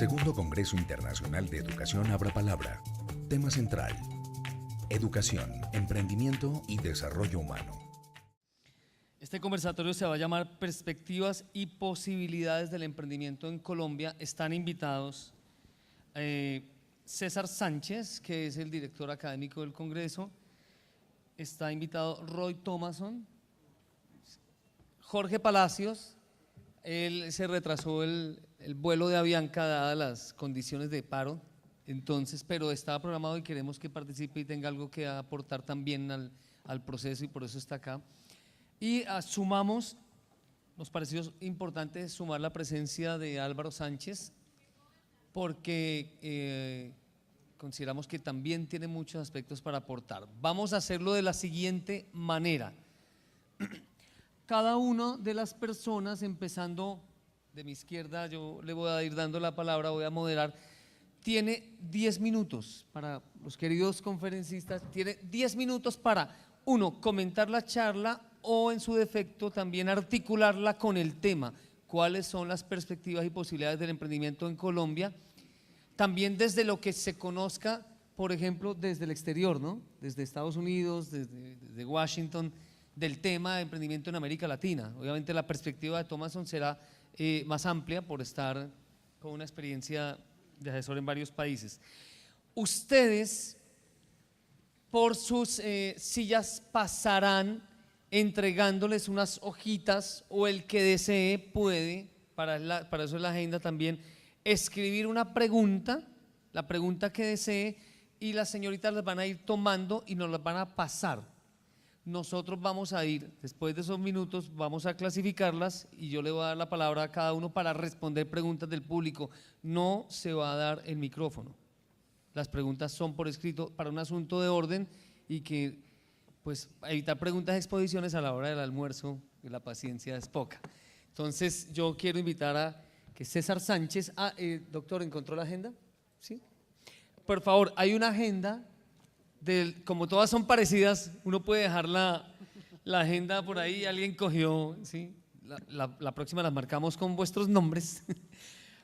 Segundo Congreso Internacional de Educación Abra Palabra. Tema central: educación, emprendimiento y desarrollo humano. Este conversatorio se va a llamar Perspectivas y posibilidades del emprendimiento en Colombia. Están invitados César Sánchez, que es el director académico del Congreso. Está invitado Roy Thomason, Jorge Palacios. Él se retrasó el vuelo de Avianca dadas las condiciones de paro, entonces, pero estaba programado y queremos que participe y tenga algo que aportar también al proceso, y por eso está acá. Y sumamos, nos pareció importante sumar la presencia de Álvaro Sánchez, porque consideramos que también tiene muchos aspectos para aportar. Vamos a hacerlo de la siguiente manera. Cada una de las personas, empezando de mi izquierda, yo le voy a ir dando la palabra, voy a moderar, tiene 10 minutos para los queridos conferencistas, tiene 10 minutos para, uno, comentar la charla o en su defecto también articularla con el tema, cuáles son las perspectivas y posibilidades del emprendimiento en Colombia, también desde lo que se conozca, por ejemplo, desde el exterior, ¿no? Desde Estados Unidos, desde Washington, del tema de emprendimiento en América Latina. Obviamente la perspectiva de Thomason será más amplia por estar con una experiencia de asesor en varios países. Ustedes por sus sillas pasarán entregándoles unas hojitas, o el que desee puede, para eso es la agenda también, escribir una pregunta, la pregunta que desee, y las señoritas las van a ir tomando y nos las van a pasar. Nosotros vamos a ir, después de esos minutos, vamos a clasificarlas y yo le voy a dar la palabra a cada uno para responder preguntas del público. No se va a dar el micrófono. Las preguntas son por escrito para un asunto de orden y que, pues, evitar preguntas de exposiciones a la hora del almuerzo, que la paciencia es poca. Entonces, yo quiero invitar a que César Sánchez, doctor, ¿encontró la agenda? ¿Sí? Por favor, hay una agenda. Como todas son parecidas, uno puede dejar la agenda por ahí, alguien cogió, ¿sí? La próxima las marcamos con vuestros nombres,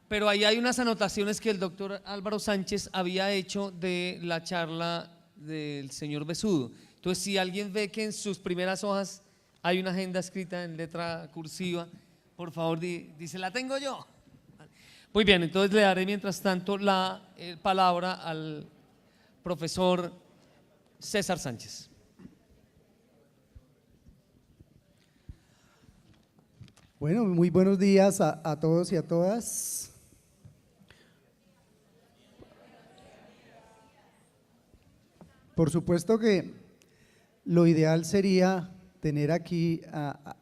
pero ahí hay unas anotaciones que el doctor Álvaro Sánchez había hecho de la charla del señor Besudo. Entonces, si alguien ve que en sus primeras hojas hay una agenda escrita en letra cursiva, por favor dice, la tengo yo. Muy bien, entonces le daré mientras tanto la palabra al profesor César Sánchez. Bueno, muy buenos días a todos y a todas. Por supuesto que lo ideal sería tener aquí a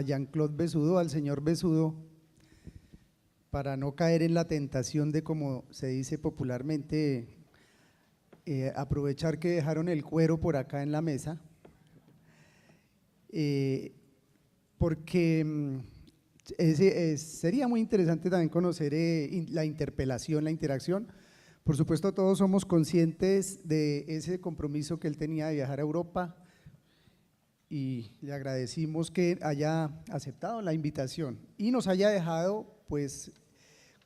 Jean-Claude Besudo, al señor Besudo, para no caer en la tentación de, como se dice popularmente, aprovechar que dejaron el cuero por acá en la mesa, porque sería muy interesante también conocer la interpelación, la interacción. Por supuesto, todos somos conscientes de ese compromiso que él tenía de viajar a Europa y le agradecimos que haya aceptado la invitación y nos haya dejado, pues,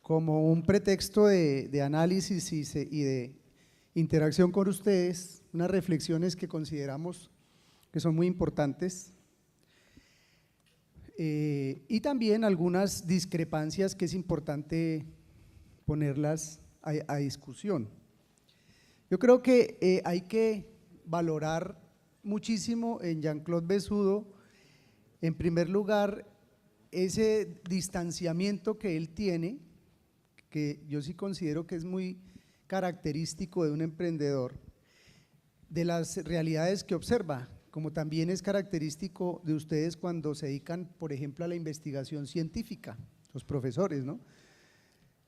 como un pretexto de análisis y de interacción con ustedes, unas reflexiones que consideramos que son muy importantes, y también algunas discrepancias que es importante ponerlas a discusión. Yo creo que hay que valorar muchísimo en Jean-Claude Besudo, en primer lugar, ese distanciamiento que él tiene, que yo sí considero que es muy característico de un emprendedor, de las realidades que observa, como también es característico de ustedes cuando se dedican, por ejemplo, a la investigación científica, los profesores, ¿no?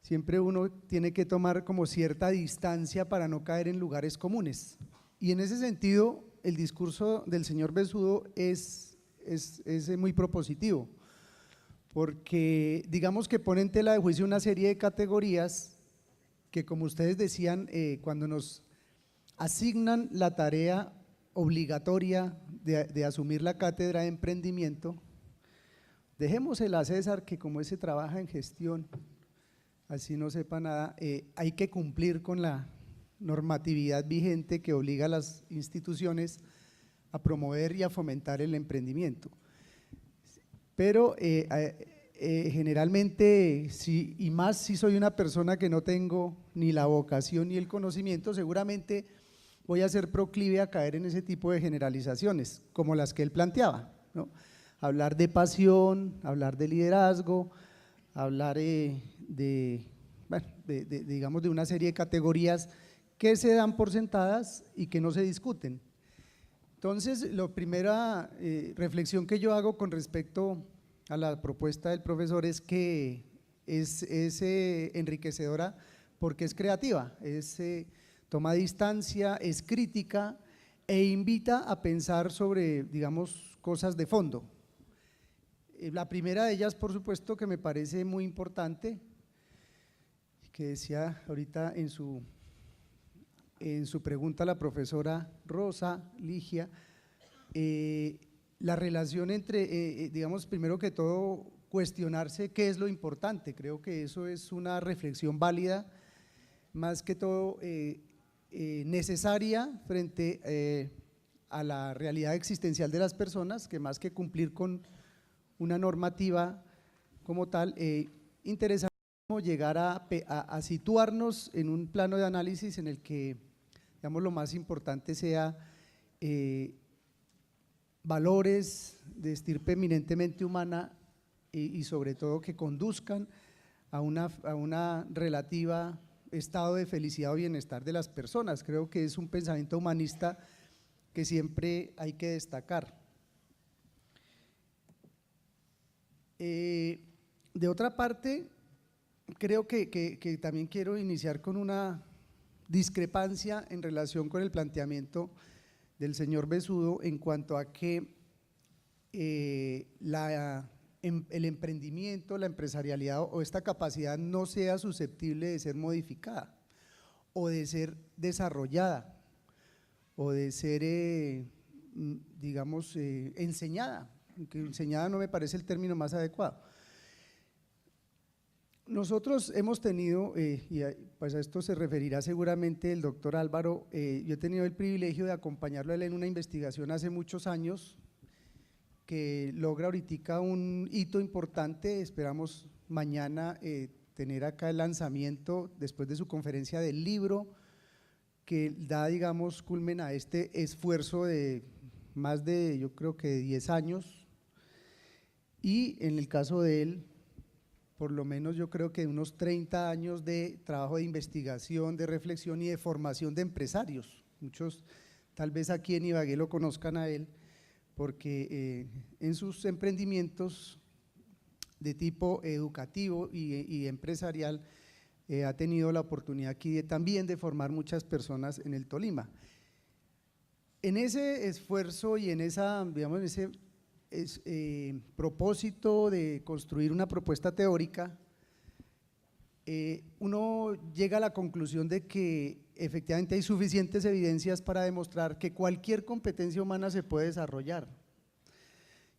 Siempre uno tiene que tomar como cierta distancia para no caer en lugares comunes, y en ese sentido el discurso del señor Besudo es muy propositivo, porque digamos que pone en tela de juicio una serie de categorías que, como ustedes decían, cuando nos asignan la tarea obligatoria de asumir la cátedra de emprendimiento, dejémosela a César, que como ese trabaja en gestión, así no sepa nada, hay que cumplir con la normatividad vigente que obliga a las instituciones a promover y a fomentar el emprendimiento. Pero generalmente, y más si soy una persona que no tengo ni la vocación ni el conocimiento, seguramente voy a ser proclive a caer en ese tipo de generalizaciones, como las que él planteaba, ¿no? Hablar de pasión, hablar de liderazgo, hablar digamos, de una serie de categorías que se dan por sentadas y que no se discuten. Entonces, la primera reflexión que yo hago con respecto a la propuesta del profesor es que es enriquecedora porque es creativa, toma distancia, es crítica e invita a pensar sobre, digamos, cosas de fondo. La primera de ellas, por supuesto, que me parece muy importante, que decía ahorita en su pregunta la profesora Rosa Ligia, la relación entre, digamos, primero que todo, cuestionarse qué es lo importante. Creo que eso es una reflexión válida, más que todo necesaria frente a la realidad existencial de las personas, que más que cumplir con una normativa como tal, interesa llegar a situarnos en un plano de análisis en el que, digamos, lo más importante sea valores de estirpe eminentemente humana y sobre todo que conduzcan a una relativa estado de felicidad o bienestar de las personas. Creo que es un pensamiento humanista que siempre hay que destacar. De otra parte, creo que también quiero iniciar con una discrepancia en relación con el planteamiento del señor Besudo en cuanto a que el emprendimiento, la empresarialidad o esta capacidad no sea susceptible de ser modificada o de ser desarrollada o de ser, digamos, enseñada, aunque enseñada no me parece el término más adecuado. Nosotros hemos tenido, y pues a esto se referirá seguramente el doctor Álvaro, yo he tenido el privilegio de acompañarlo a él en una investigación hace muchos años que logra ahorita un hito importante. Esperamos mañana tener acá el lanzamiento después de su conferencia del libro que da, digamos, culmen a este esfuerzo de más de, yo creo que 10 años, y en el caso de él, por lo menos yo creo que unos 30 años de trabajo de investigación, de reflexión y de formación de empresarios. Muchos tal vez aquí en Ibagué lo conozcan a él, porque en sus emprendimientos de tipo educativo y empresarial ha tenido la oportunidad aquí también de formar muchas personas en el Tolima. En ese esfuerzo y en esa, digamos, en ese propósito de construir una propuesta teórica, uno llega a la conclusión de que efectivamente hay suficientes evidencias para demostrar que cualquier competencia humana se puede desarrollar,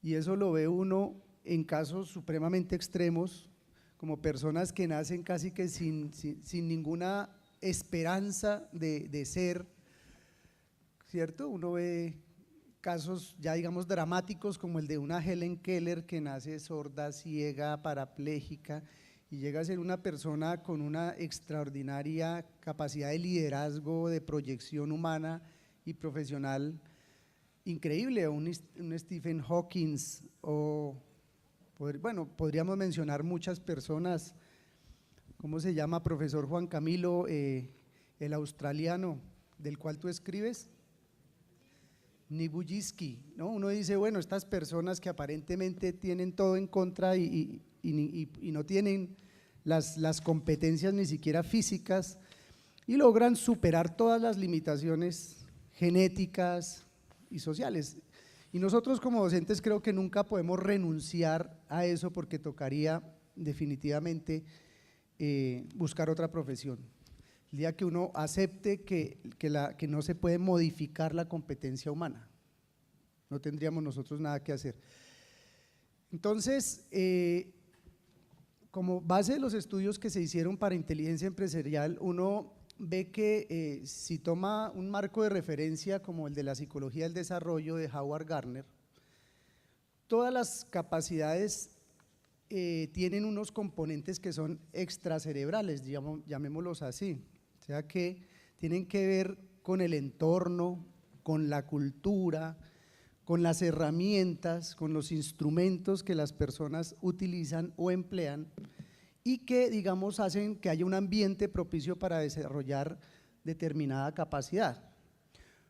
y eso lo ve uno en casos supremamente extremos, como personas que nacen casi que sin ninguna esperanza de ser, ¿cierto? Uno ve casos ya, digamos, dramáticos como el de una Helen Keller que nace sorda, ciega, parapléjica y llega a ser una persona con una extraordinaria capacidad de liderazgo, de proyección humana y profesional increíble, o un Stephen Hawking, o bueno, podríamos mencionar muchas personas. ¿Cómo se llama, profesor Juan Camilo, el australiano del cual tú escribes? Nibujiski, ¿no? Uno dice, bueno, estas personas que aparentemente tienen todo en contra y no tienen las competencias ni siquiera físicas y logran superar todas las limitaciones genéticas y sociales. Y nosotros como docentes creo que nunca podemos renunciar a eso, porque tocaría definitivamente buscar otra profesión. El día que uno acepte que no se puede modificar la competencia humana, no tendríamos nosotros nada que hacer. Entonces, como base de los estudios que se hicieron para inteligencia empresarial, uno ve que si toma un marco de referencia como el de la psicología del desarrollo de Howard Gardner, todas las capacidades tienen unos componentes que son extracerebrales, llamémoslos así, o sea que tienen que ver con el entorno, con la cultura, con las herramientas, con los instrumentos que las personas utilizan o emplean y que, digamos, hacen que haya un ambiente propicio para desarrollar determinada capacidad.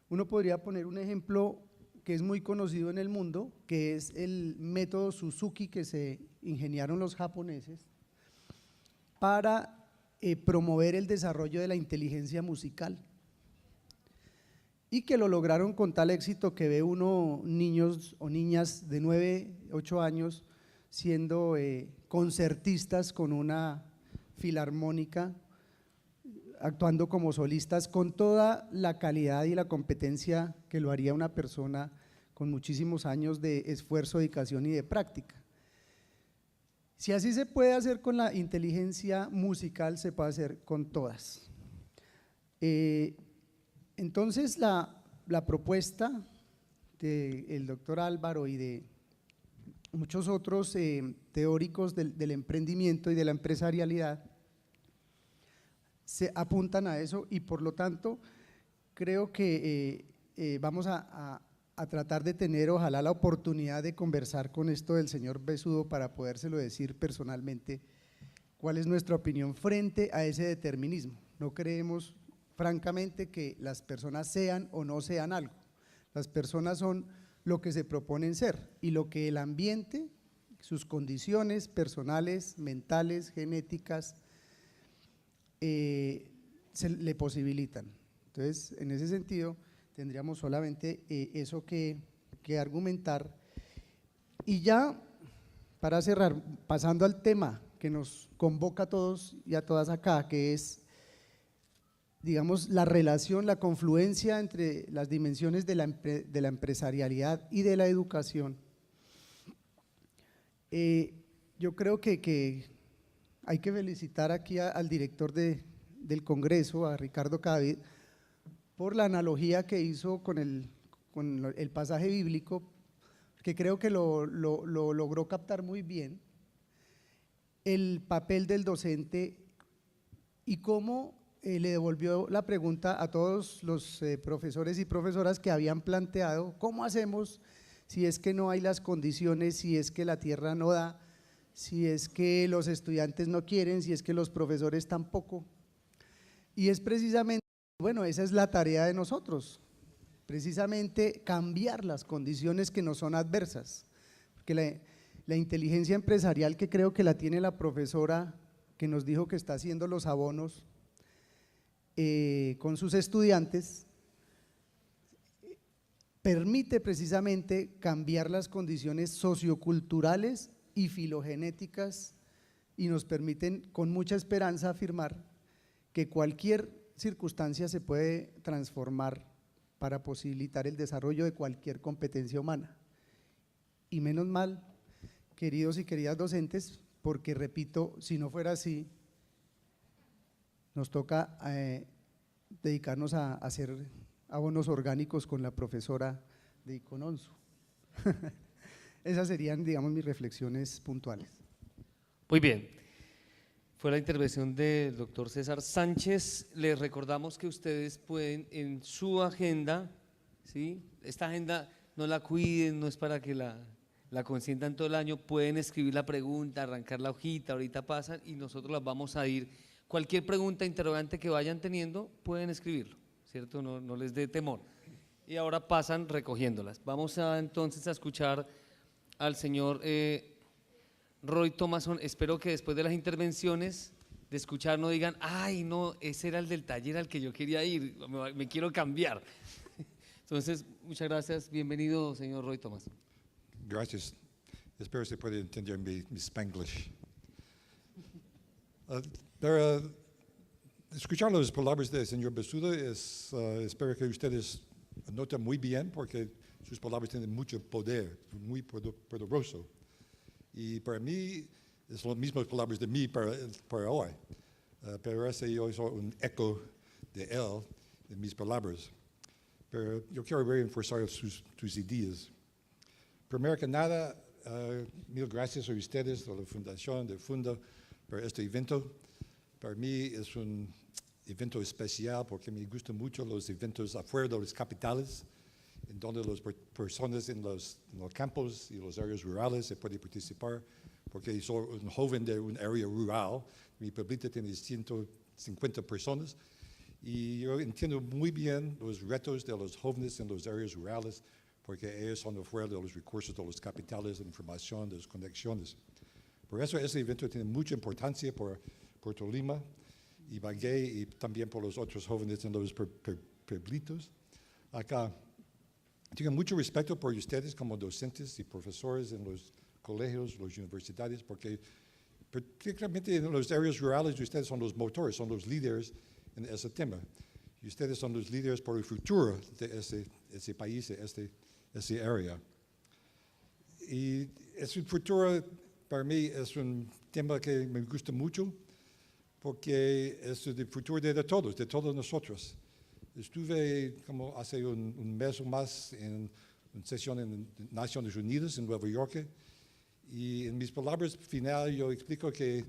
Uno podría poner un ejemplo que es muy conocido en el mundo, que es el método Suzuki que se ingeniaron los japoneses para promover el desarrollo de la inteligencia musical, y que lo lograron con tal éxito que ve uno niños o niñas de 9, 8 años siendo concertistas con una filarmónica, actuando como solistas con toda la calidad y la competencia que lo haría una persona con muchísimos años de esfuerzo, dedicación y de práctica. Si así se puede hacer con la inteligencia musical, se puede hacer con todas. Entonces la propuesta del doctor Álvaro y de muchos otros teóricos del emprendimiento y de la empresarialidad se apuntan a eso, y por lo tanto creo que vamos a tratar de tener ojalá la oportunidad de conversar con esto del señor Besudo para podérselo decir personalmente cuál es nuestra opinión frente a ese determinismo. No creemos francamente que las personas sean o no sean algo, las personas son lo que se proponen ser y lo que el ambiente, sus condiciones personales, mentales, genéticas, se le posibilitan. Entonces, en ese sentido, tendríamos solamente eso que argumentar. Y ya, para cerrar, pasando al tema que nos convoca a todos y a todas acá, que es, digamos, la relación, la confluencia entre las dimensiones de la empresarialidad y de la educación. Yo creo que hay que felicitar aquí al director del Congreso, a Ricardo Cadavid, por la analogía que hizo con el pasaje bíblico, que creo que lo logró captar muy bien, el papel del docente y cómo le devolvió la pregunta a todos los profesores y profesoras que habían planteado ¿cómo hacemos si es que no hay las condiciones, si es que la tierra no da, si es que los estudiantes no quieren, si es que los profesores tampoco? Y es precisamente, bueno, esa es la tarea de nosotros, precisamente cambiar las condiciones que nos son adversas, porque la inteligencia empresarial, que creo que la tiene la profesora que nos dijo que está haciendo los abonos con sus estudiantes, permite precisamente cambiar las condiciones socioculturales y filogenéticas y nos permiten con mucha esperanza afirmar que cualquier circunstancia se puede transformar para posibilitar el desarrollo de cualquier competencia humana. Y menos mal, queridos y queridas docentes, porque repito, si no fuera así, nos toca dedicarnos a hacer abonos orgánicos con la profesora de Icononsu. Esas serían, digamos, mis reflexiones puntuales. Muy bien, fue la intervención del doctor César Sánchez. Les recordamos que ustedes pueden en su agenda, ¿sí? Esta agenda no la cuiden, no es para que la consientan todo el año, pueden escribir la pregunta, arrancar la hojita, ahorita pasan y nosotros las vamos a ir. Cualquier pregunta, interrogante que vayan teniendo, pueden escribirlo, ¿cierto? No les dé temor. Y ahora pasan recogiéndolas. Vamos entonces a escuchar al señor Roy Thomason. Espero que después de las intervenciones de escuchar no digan, ay no, ese era el del taller al que yo quería ir, me quiero cambiar. Entonces, muchas gracias, bienvenido señor Roy Thomason. Gracias, espero se puede entender mi Spanglish. Escuchar las palabras del señor Besudo, espero que ustedes noten muy bien porque sus palabras tienen mucho poder, muy poderoso. Y para mí Es las mismas palabras de mí para hoy. Pero ese yo soy un eco de él, de mis palabras. Pero yo quiero reforzar tus ideas. Primero que nada, mil gracias a ustedes, a la Fundación de Funda, por este evento. Para mí es un evento especial porque me gustan mucho los eventos afuera de las capitales, en donde las personas en los campos y las áreas rurales se pueden participar, porque soy un joven de un área rural, mi pueblito tiene 150 personas, y yo entiendo muy bien los retos de los jóvenes en las áreas rurales, porque ellos son afuera de los recursos de las capitales, de la información, de las conexiones. Por eso este evento tiene mucha importancia por Tolima, Ibagué y también por los otros jóvenes en los pueblitos. Acá, tengo mucho respeto por ustedes como docentes y profesores en los colegios, las universidades, porque particularmente en las áreas rurales ustedes son los motores, son los líderes en ese tema. Y ustedes son los líderes por el futuro de ese país, de esa área. Y ese futuro para mí es un tema que me gusta mucho, porque es el futuro de todos nosotros. Estuve como hace un mes o más en una sesión en Naciones Unidas en Nueva York, y en mis palabras finales yo explico que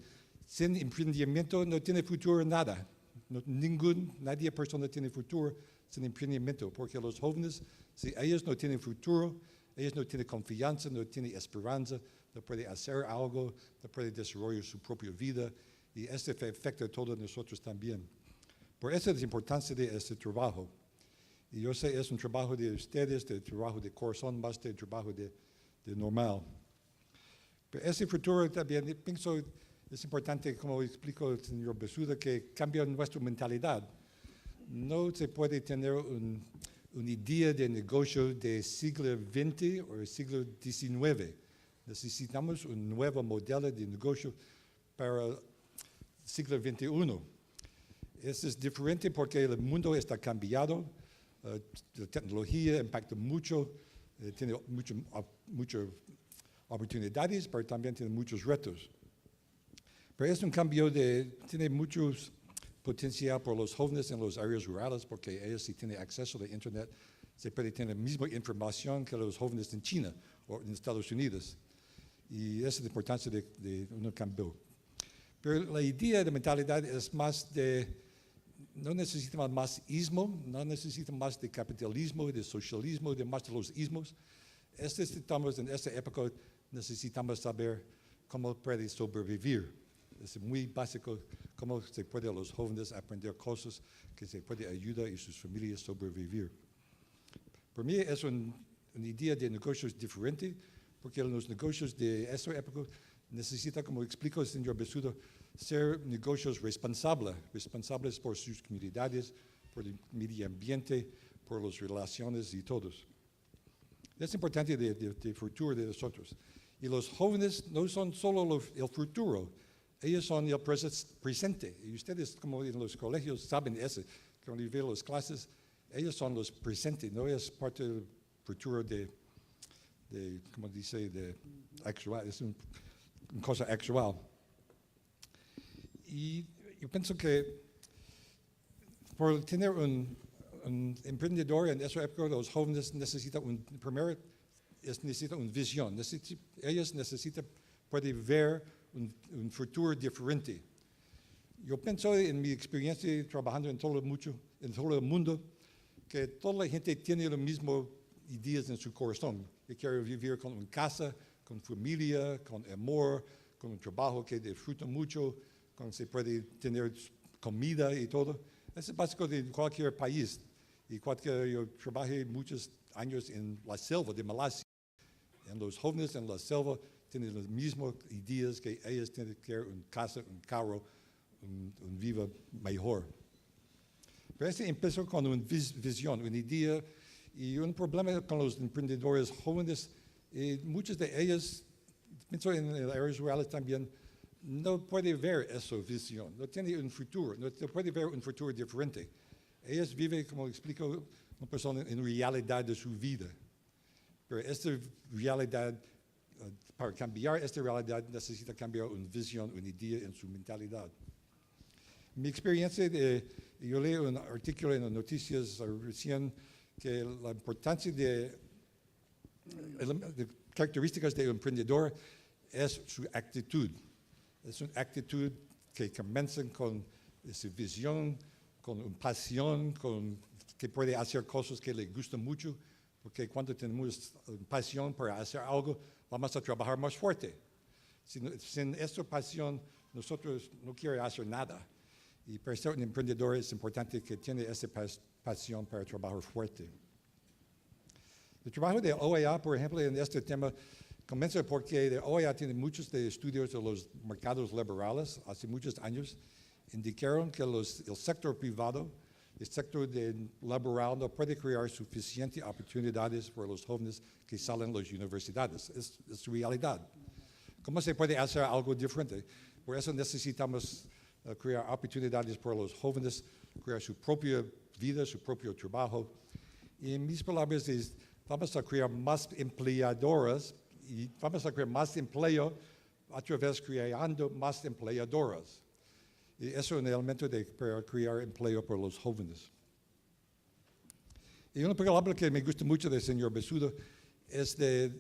sin emprendimiento no tiene futuro nada. Nadie persona tiene futuro sin emprendimiento, porque los jóvenes, si ellos no tienen futuro, ellos no tienen confianza, no tienen esperanza, no pueden hacer algo, no pueden desarrollar su propia vida, y este afecta a todos nosotros también. Por eso es la importancia de este trabajo. Y yo sé, es un trabajo de ustedes, de trabajo de corazón, más de trabajo de normal. Pero ese futuro también, pienso, es importante, como explico el señor Besuda, que cambia nuestra mentalidad. No se puede tener una idea de negocio del siglo XX o del siglo XIX. Necesitamos un nuevo modelo de negocio para el siglo XXI. Eso es diferente porque el mundo está cambiado, la tecnología impacta mucho, tiene muchas oportunidades, pero también tiene muchos retos. Pero es un cambio tiene mucho potencial por los jóvenes en las áreas rurales, porque ellos si tienen acceso a Internet, se puede tener la misma información que los jóvenes en China o en Estados Unidos. Y esa es la importancia de un cambio. Pero la idea de mentalidad es más no necesitamos más ismo, no necesitamos más de capitalismo, de socialismo, de más de los ismos. Estamos en esta época, necesitamos saber cómo puede sobrevivir. Es muy básico cómo se puede los jóvenes aprender cosas que se puede ayudar a sus familias a sobrevivir. Para mí es una idea de negocios diferente, porque los negocios de esta época necesitan, como explico el señor Besuda, ser negocios responsables por sus comunidades, por el medio ambiente, por las relaciones y todos. Es importante del futuro de nosotros. Y los jóvenes no son solo el futuro, ellos son el presente. Y ustedes, como en los colegios, saben eso. Cuando ven las clases, ellos son los presentes, no es parte del futuro como dice, de actual, es una cosa actual. Y yo pienso que por tener un emprendedor en esa época, los jóvenes necesitan primero necesitan una visión. Ellos pueden ver un futuro diferente. Yo pienso en mi experiencia trabajando en todo el mundo, que toda la gente tiene las mismas ideas en su corazón. Que quiere vivir con una casa, con familia, con amor, con un trabajo que disfruta mucho, con se puede tener comida y todo. Eso es básico de cualquier país. Y yo trabajé muchos años en la selva de Malasia. En los jóvenes en la selva tienen las mismas ideas que ellos tienen que tener una casa, un carro, un vida mejor. Pero eso empezó con una visión, una idea. Y un problema con los emprendedores jóvenes, muchos de ellos, pienso en las áreas rurales también, no pueden ver esa visión, no tienen un futuro, no pueden ver un futuro diferente. Ellos viven, como explico, una persona en realidad de su vida. Pero esta realidad para cambiar esta realidad necesita cambiar una visión, una idea en su mentalidad. Mi experiencia, yo leí un artículo en las noticias recién que la importancia de características de un emprendedor es su actitud. Es una actitud que comienza con esa visión, con una pasión, que puede hacer cosas que le gustan mucho, porque cuando tenemos pasión para hacer algo, vamos a trabajar más fuerte. Sin esta pasión, nosotros no queremos hacer nada. Y para ser un emprendedor es importante que tenga esa pasión para trabajar fuerte. El trabajo de OEA, por ejemplo, en este tema, comienza porque la OEA tiene muchos de estudios de los mercados laborales hace muchos años, indicaron que el sector privado, el sector laboral no puede crear suficientes oportunidades para los jóvenes que salen de las universidades. Es realidad. ¿Cómo se puede hacer algo diferente? Por eso necesitamos crear oportunidades para los jóvenes, crear su propia vida, su propio trabajo. Y en mis palabras, vamos a crear más empleadoras y vamos a crear más empleo a través de creando más empleadoras. Y eso es un elemento para crear empleo para los jóvenes. Y una palabra que me gusta mucho del señor Besudo es de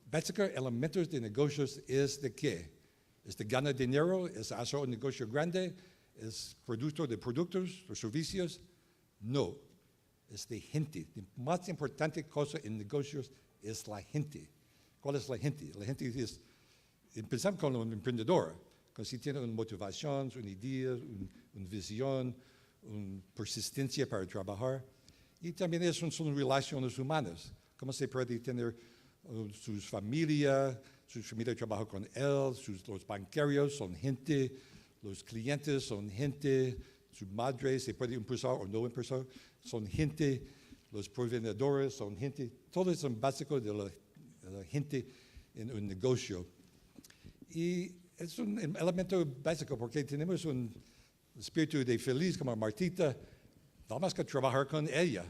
básicos elementos de negocios es de qué. ¿Es de ganar dinero? ¿Es hacer un negocio grande? ¿Es productor de productos o servicios? No. Es de gente. La más importante cosa en negocios es la gente. ¿Cuál es la gente? La gente es, empezamos con un emprendedor, que si tiene una motivación, una idea, una visión, una persistencia para trabajar. Y también son relaciones humanas. ¿Cómo se puede tener sus familias trabajan con él, los banqueros son gente, los clientes son gente, su madre se puede impulsar o no impulsar, son gente, los proveedores son gente, todos son básicos de la gente en un negocio. Y es un elemento básico porque tenemos un espíritu de feliz como Martita, vamos a trabajar con ella.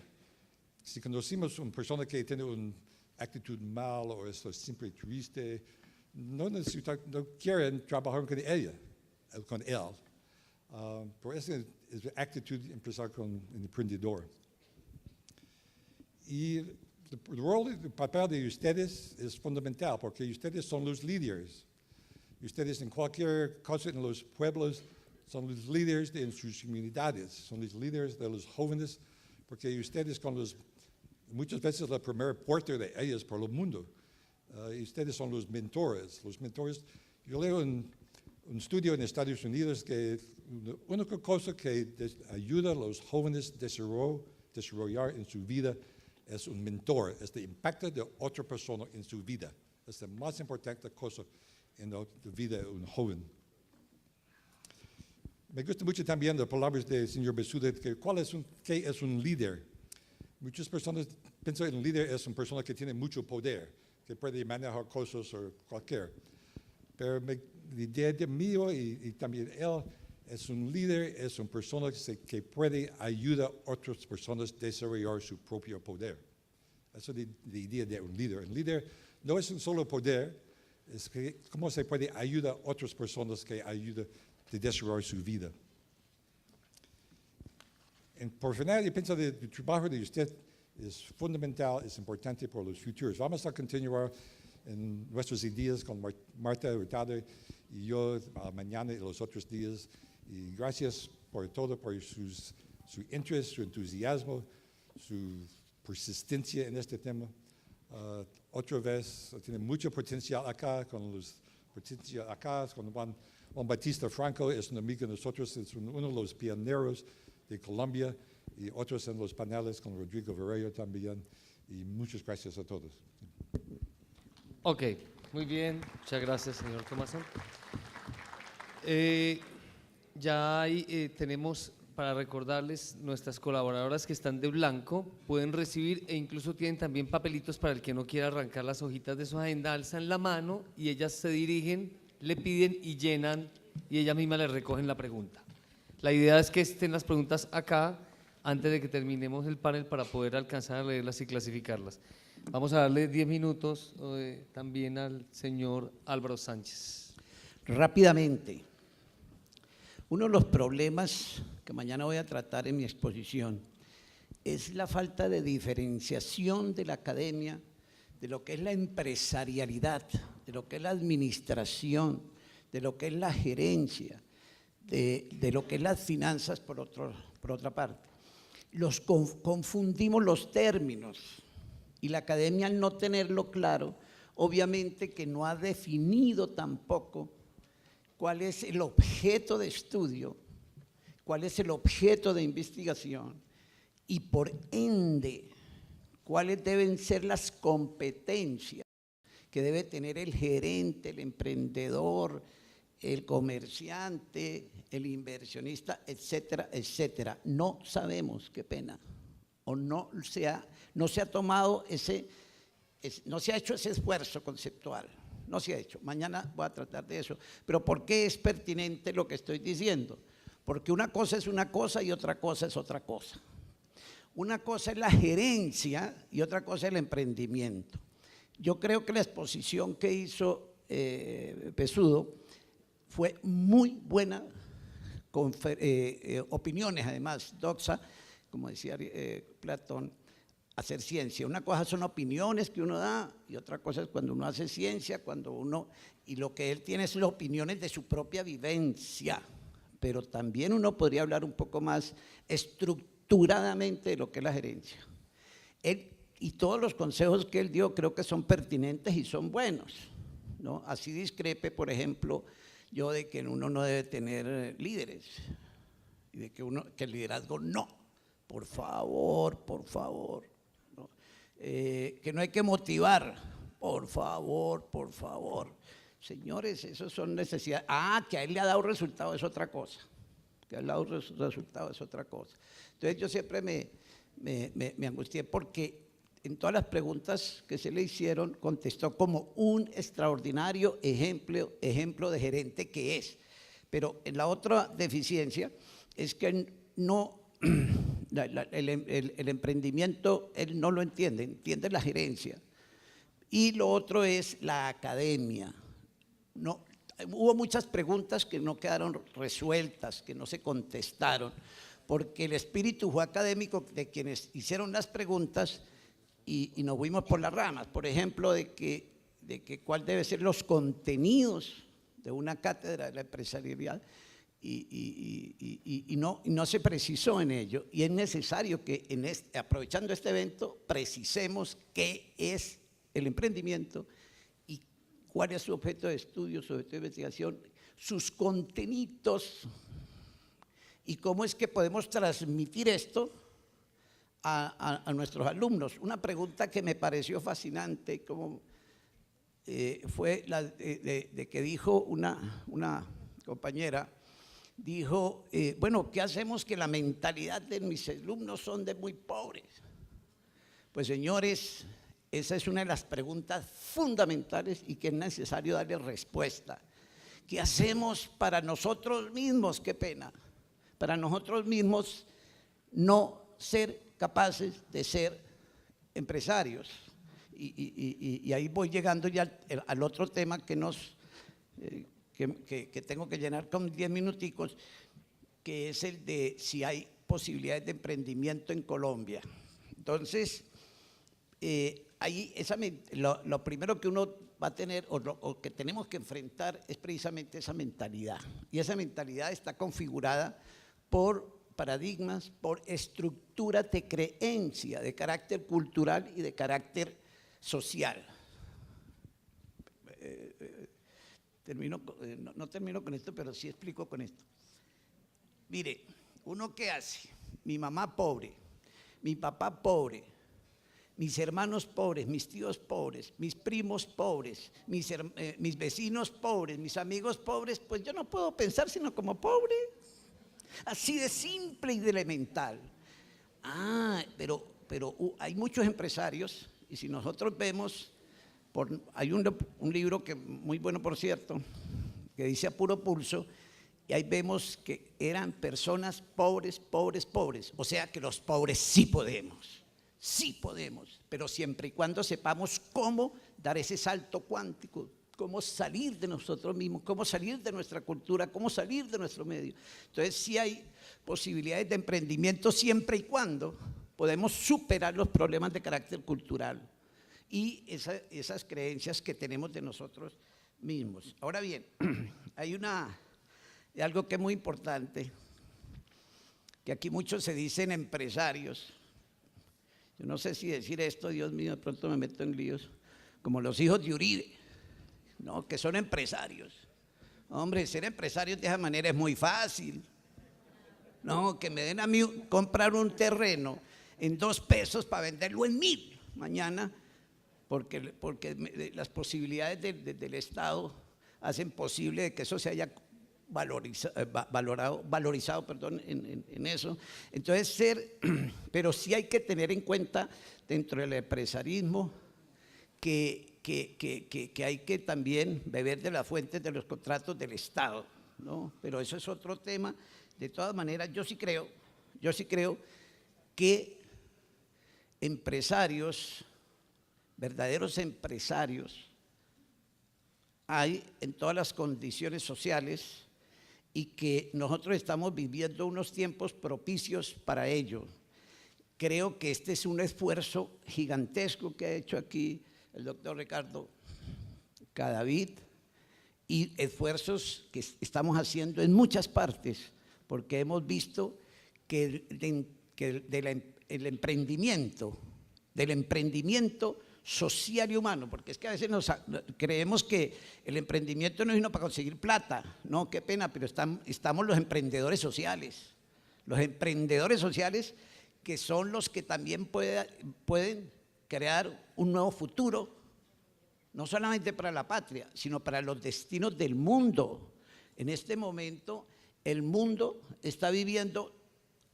Si conocimos una persona que tiene una actitud mal o es siempre triste, no quieren trabajar con ella, con él. Por eso es la actitud de empezar con un emprendedor. Y el papel de ustedes es fundamental porque ustedes son los líderes. Ustedes en cualquier cosa en los pueblos son los líderes en sus comunidades, son los líderes de los jóvenes, porque ustedes muchas veces la primera puerta de ellos por el mundo. Y ustedes son los mentores. Los mentores, yo leo un estudio en Estados Unidos que la única cosa que ayuda a los jóvenes a desarrollar en su vida es un mentor, es el impacto de otra persona en su vida. Es la más importante cosa en la vida de un joven. Me gusta mucho también las palabras del señor Besuda, que ¿qué es un líder? Muchas personas piensan que un líder es una persona que tiene mucho poder, que puede manejar cosas o cualquier. Pero la idea de mí y también él es un líder, es una persona que puede ayudar a otras personas a desarrollar su propio poder. Esa es la idea de un líder. Un líder no es un solo poder, es cómo se puede ayudar a otras personas que ayudan a desarrollar su vida. Por final, yo pienso que el trabajo de usted es fundamental, es importante por los futuros. Vamos a continuar en nuestros días con Marta Hurtado y yo mañana y los otros días. Y gracias por todo, por su interés, su entusiasmo, su persistencia en este tema. Otra vez, tiene mucho potencial acá, con Juan Batista Franco, es un amigo de nosotros, es uno de los pioneros de Colombia, y otros en los paneles con Rodrigo Varela también. Y muchas gracias a todos. Ok, muy bien. Muchas gracias, señor Thomason. Ya ahí tenemos, para recordarles, nuestras colaboradoras que están de blanco pueden recibir e incluso tienen también papelitos para el que no quiera arrancar las hojitas de su agenda, alzan la mano y ellas se dirigen, le piden y llenan y ellas mismas le recogen la pregunta. La idea es que estén las preguntas acá antes de que terminemos el panel para poder alcanzar a leerlas y clasificarlas. Vamos a darle 10 minutos también al señor Álvaro Sánchez. Rápidamente, uno de los problemas que mañana voy a tratar en mi exposición es la falta de diferenciación de la academia de lo que es la empresarialidad, de lo que es la administración, de lo que es la gerencia, de lo que es las finanzas por otra parte. Confundimos los términos y la academia, al no tenerlo claro, obviamente que no ha definido tampoco cuál es el objeto de estudio, cuál es el objeto de investigación y por ende cuáles deben ser las competencias que debe tener el gerente, el emprendedor, el comerciante, el inversionista, etcétera, etcétera. No sabemos, qué pena, o no se ha tomado no se ha hecho ese esfuerzo conceptual, no se ha hecho. Mañana voy a tratar de eso. Pero ¿por qué es pertinente lo que estoy diciendo? Porque una cosa es una cosa y otra cosa es otra cosa. Una cosa es la gerencia y otra cosa es el emprendimiento. Yo creo que la exposición que hizo Pesudo fue muy buena, con opiniones además, doxa, como decía Platón, hacer ciencia. Una cosa son opiniones que uno da y otra cosa es cuando uno hace ciencia, y lo que él tiene es las opiniones de su propia vivencia, pero también uno podría hablar un poco más estructuradamente de lo que es la gerencia. Y todos los consejos que él dio creo que son pertinentes y son buenos, ¿no? Así discrepe, por ejemplo, yo de que uno no debe tener líderes y de que el liderazgo no, por favor, ¿no? Que no hay que motivar, por favor. Señores, esos son necesidades. Que a él le ha dado resultado es otra cosa. Entonces yo siempre me angustié porque en todas las preguntas que se le hicieron contestó como un extraordinario ejemplo de gerente que es. Pero en la otra deficiencia es que no, el emprendimiento él no lo entiende la gerencia. Y lo otro es la academia. No, hubo muchas preguntas que no quedaron resueltas, que no se contestaron, porque el espíritu fue académico de quienes hicieron las preguntas y nos fuimos por las ramas. Por ejemplo, de que cuál deben ser los contenidos de una cátedra de la empresarialidad y no se precisó en ello. Y es necesario que aprovechando este evento precisemos qué es el emprendimiento y cuál es su objeto de estudio, su objeto de investigación, sus contenidos y cómo es que podemos transmitir esto a nuestros alumnos. Una pregunta que me pareció fascinante fue la de que dijo una compañera, dijo, bueno, ¿qué hacemos que la mentalidad de mis alumnos son de muy pobres? Pues señores, esa es una de las preguntas fundamentales y que es necesario darle respuesta. ¿Qué hacemos para nosotros mismos? Qué pena. Para nosotros mismos no ser capaces de ser empresarios. Y ahí voy llegando ya al otro tema que tengo que llenar con 10 minuticos, que es el de si hay posibilidades de emprendimiento en Colombia. Entonces, ahí lo primero que uno va a tener o que tenemos que enfrentar es precisamente esa mentalidad. Y esa mentalidad está configurada por paradigmas, por estructuras de creencia, de carácter cultural y de carácter social. No termino con esto, pero sí explico con esto. Mire, ¿uno qué hace? Mi mamá pobre, mi papá pobre, mis hermanos pobres, mis tíos pobres, mis primos pobres, mis vecinos pobres, mis amigos pobres, pues yo no puedo pensar sino como pobre. Así de simple y de elemental. Pero hay muchos empresarios y si nosotros vemos, hay un libro que muy bueno por cierto, que dice A Puro Pulso, y ahí vemos que eran personas pobres, pobres, pobres. O sea que los pobres sí podemos, pero siempre y cuando sepamos cómo dar ese salto cuántico, cómo salir de nosotros mismos, cómo salir de nuestra cultura, cómo salir de nuestro medio. Entonces sí hay posibilidades de emprendimiento siempre y cuando podemos superar los problemas de carácter cultural y esas creencias que tenemos de nosotros mismos. Ahora bien, hay algo que es muy importante, que aquí muchos se dicen empresarios. Yo no sé si decir esto, Dios mío, de pronto me meto en líos, como los hijos de Uribe, ¿no? Que son empresarios. Hombre, ser empresario de esa manera es muy fácil. No, que me den a mí comprar un terreno en 2 pesos para venderlo en 1.000 mañana, porque las posibilidades del Estado hacen posible de que eso se haya valorizado en eso. Entonces pero sí hay que tener en cuenta dentro del empresarismo que hay que también beber de las fuentes de los contratos del Estado, ¿no? Pero eso es otro tema. De todas maneras, yo sí creo que empresarios, verdaderos empresarios, hay en todas las condiciones sociales y que nosotros estamos viviendo unos tiempos propicios para ello. Creo que este es un esfuerzo gigantesco que ha hecho aquí el doctor Ricardo Cadavid y esfuerzos que estamos haciendo en muchas partes, porque hemos visto que del emprendimiento social y humano, porque es que a veces creemos que el emprendimiento no es sino para conseguir plata, no, qué pena, pero estamos los emprendedores sociales que son los que también pueden crear un nuevo futuro, no solamente para la patria, sino para los destinos del mundo. En este momento, el mundo está viviendo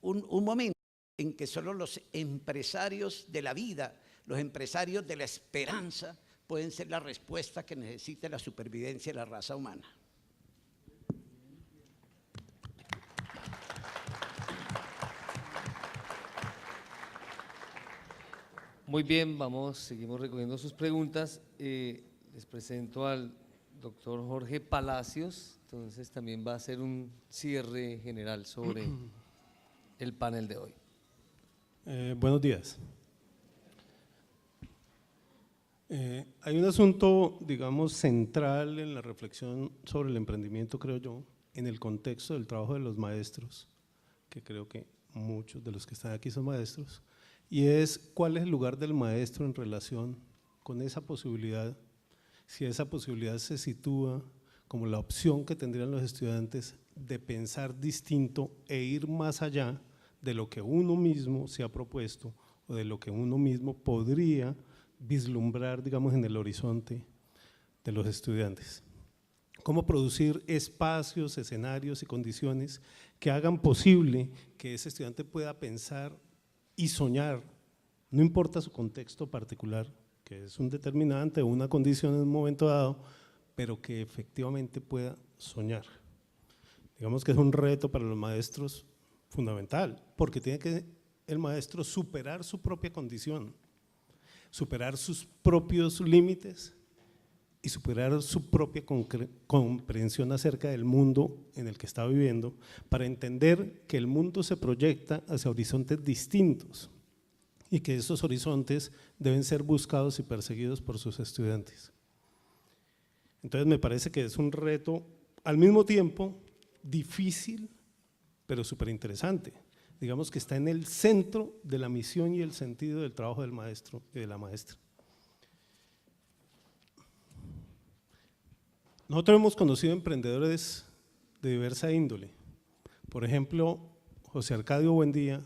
un momento en que solo los empresarios de la vida, los empresarios de la esperanza, pueden ser la respuesta que necesita la supervivencia de la raza humana. Muy bien, seguimos recogiendo sus preguntas. Les presento al doctor Jorge Palacios, entonces también va a hacer un cierre general sobre el panel de hoy. Buenos días. Hay un asunto, digamos, central en la reflexión sobre el emprendimiento, creo yo, en el contexto del trabajo de los maestros, que creo que muchos de los que están aquí son maestros, y es cuál es el lugar del maestro en relación con esa posibilidad, si esa posibilidad se sitúa como la opción que tendrían los estudiantes de pensar distinto e ir más allá de lo que uno mismo se ha propuesto o de lo que uno mismo podría vislumbrar, digamos, en el horizonte de los estudiantes. Cómo producir espacios, escenarios y condiciones que hagan posible que ese estudiante pueda pensar y soñar, no importa su contexto particular, que es un determinante o una condición en un momento dado, pero que efectivamente pueda soñar. Digamos que es un reto para los maestros fundamental, porque tiene que el maestro superar su propia condición, superar sus propios límites y superar su propia comprensión acerca del mundo en el que está viviendo, para entender que el mundo se proyecta hacia horizontes distintos y que esos horizontes deben ser buscados y perseguidos por sus estudiantes. Entonces me parece que es un reto al mismo tiempo difícil, pero súper interesante. Digamos que está en el centro de la misión y el sentido del trabajo del maestro y de la maestra. Nosotros hemos conocido emprendedores de diversa índole. Por ejemplo, José Arcadio Buendía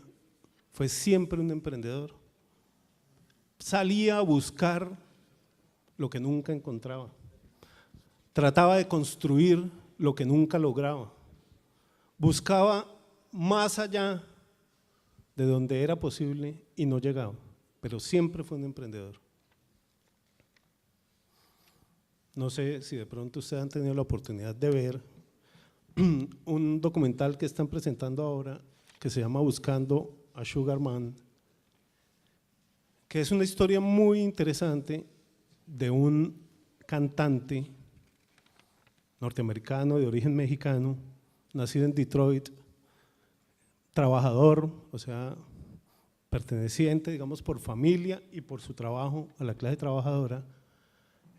fue siempre un emprendedor. Salía a buscar lo que nunca encontraba. Trataba de construir lo que nunca lograba. Buscaba más allá de donde era posible y no llegaba, pero siempre fue un emprendedor. No sé si de pronto ustedes han tenido la oportunidad de ver un documental que están presentando ahora que se llama Buscando a Sugar Man, que es una historia muy interesante de un cantante norteamericano de origen mexicano, nacido en Detroit, trabajador, o sea, perteneciente, digamos, por familia y por su trabajo a la clase trabajadora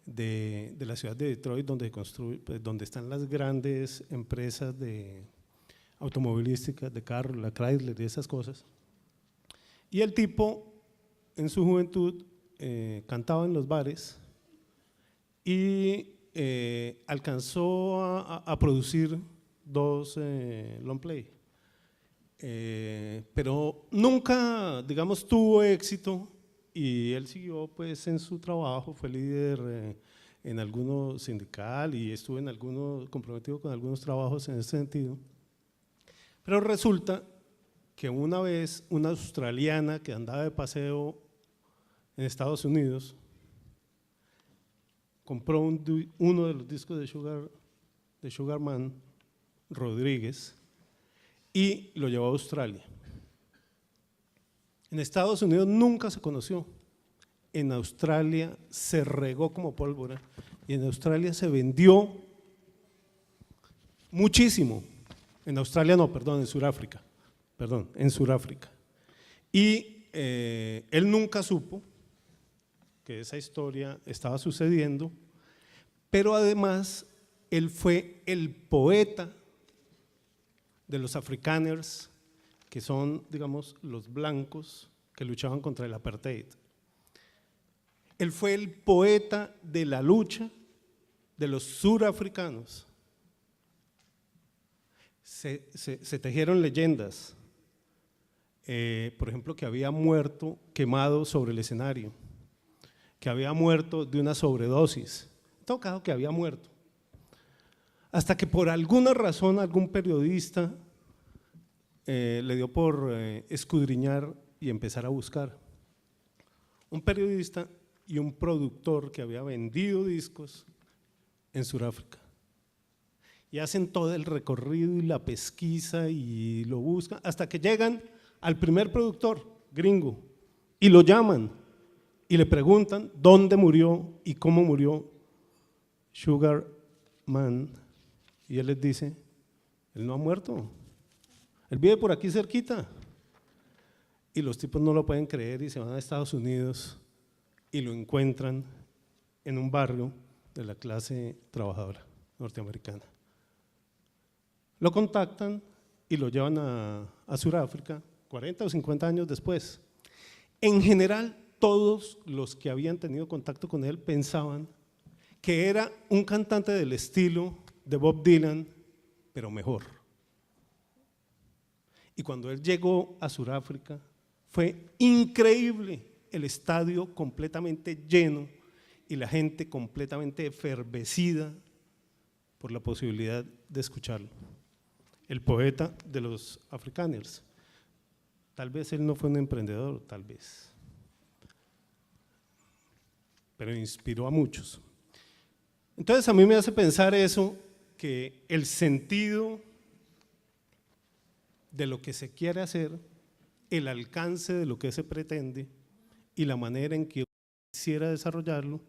de la ciudad de Detroit, donde están las grandes empresas de automovilísticas, de carros, la Chrysler y esas cosas. Y el tipo, en su juventud, cantaba en los bares y alcanzó a producir 2 long play. Pero nunca, digamos, tuvo éxito y él siguió pues en su trabajo, fue líder en algunos sindical y estuvo en algunos, comprometido con algunos trabajos en ese sentido. Pero resulta que una vez una australiana que andaba de paseo en Estados Unidos compró uno de los discos de Sugar Man Rodríguez y lo llevó a Australia. En Estados Unidos nunca se conoció, en Australia se regó como pólvora y en Australia se vendió muchísimo. En Australia no, perdón, en Sudáfrica, Y él nunca supo que esa historia estaba sucediendo, pero además él fue el poeta de los Afrikaners, que son, digamos, los blancos que luchaban contra el apartheid. Él fue el poeta de la lucha de los surafricanos. Se tejieron leyendas, por ejemplo, que había muerto quemado sobre el escenario, que había muerto de una sobredosis, en todo caso que había muerto. Hasta que por alguna razón algún periodista le dio por escudriñar y empezar a buscar. Un periodista y un productor que había vendido discos en Sudáfrica. Y hacen todo el recorrido y la pesquisa y lo buscan hasta que llegan al primer productor gringo y lo llaman y le preguntan dónde murió y cómo murió Sugar Man. Y él les dice, él no ha muerto, él vive por aquí cerquita. Y los tipos no lo pueden creer y se van a Estados Unidos y lo encuentran en un barrio de la clase trabajadora norteamericana. Lo contactan y lo llevan a Sudáfrica 40 o 50 años después. En general, todos los que habían tenido contacto con él pensaban que era un cantante del estilo de Bob Dylan, pero mejor. Y cuando él llegó a Sudáfrica, fue increíble, el estadio completamente lleno y la gente completamente efervecida por la posibilidad de escucharlo. El poeta de los Afrikaners. Tal vez él no fue un emprendedor, tal vez, pero inspiró a muchos. Entonces a mí me hace pensar eso, que el sentido de lo que se quiere hacer, el alcance de lo que se pretende y la manera en que quisiera desarrollarlo,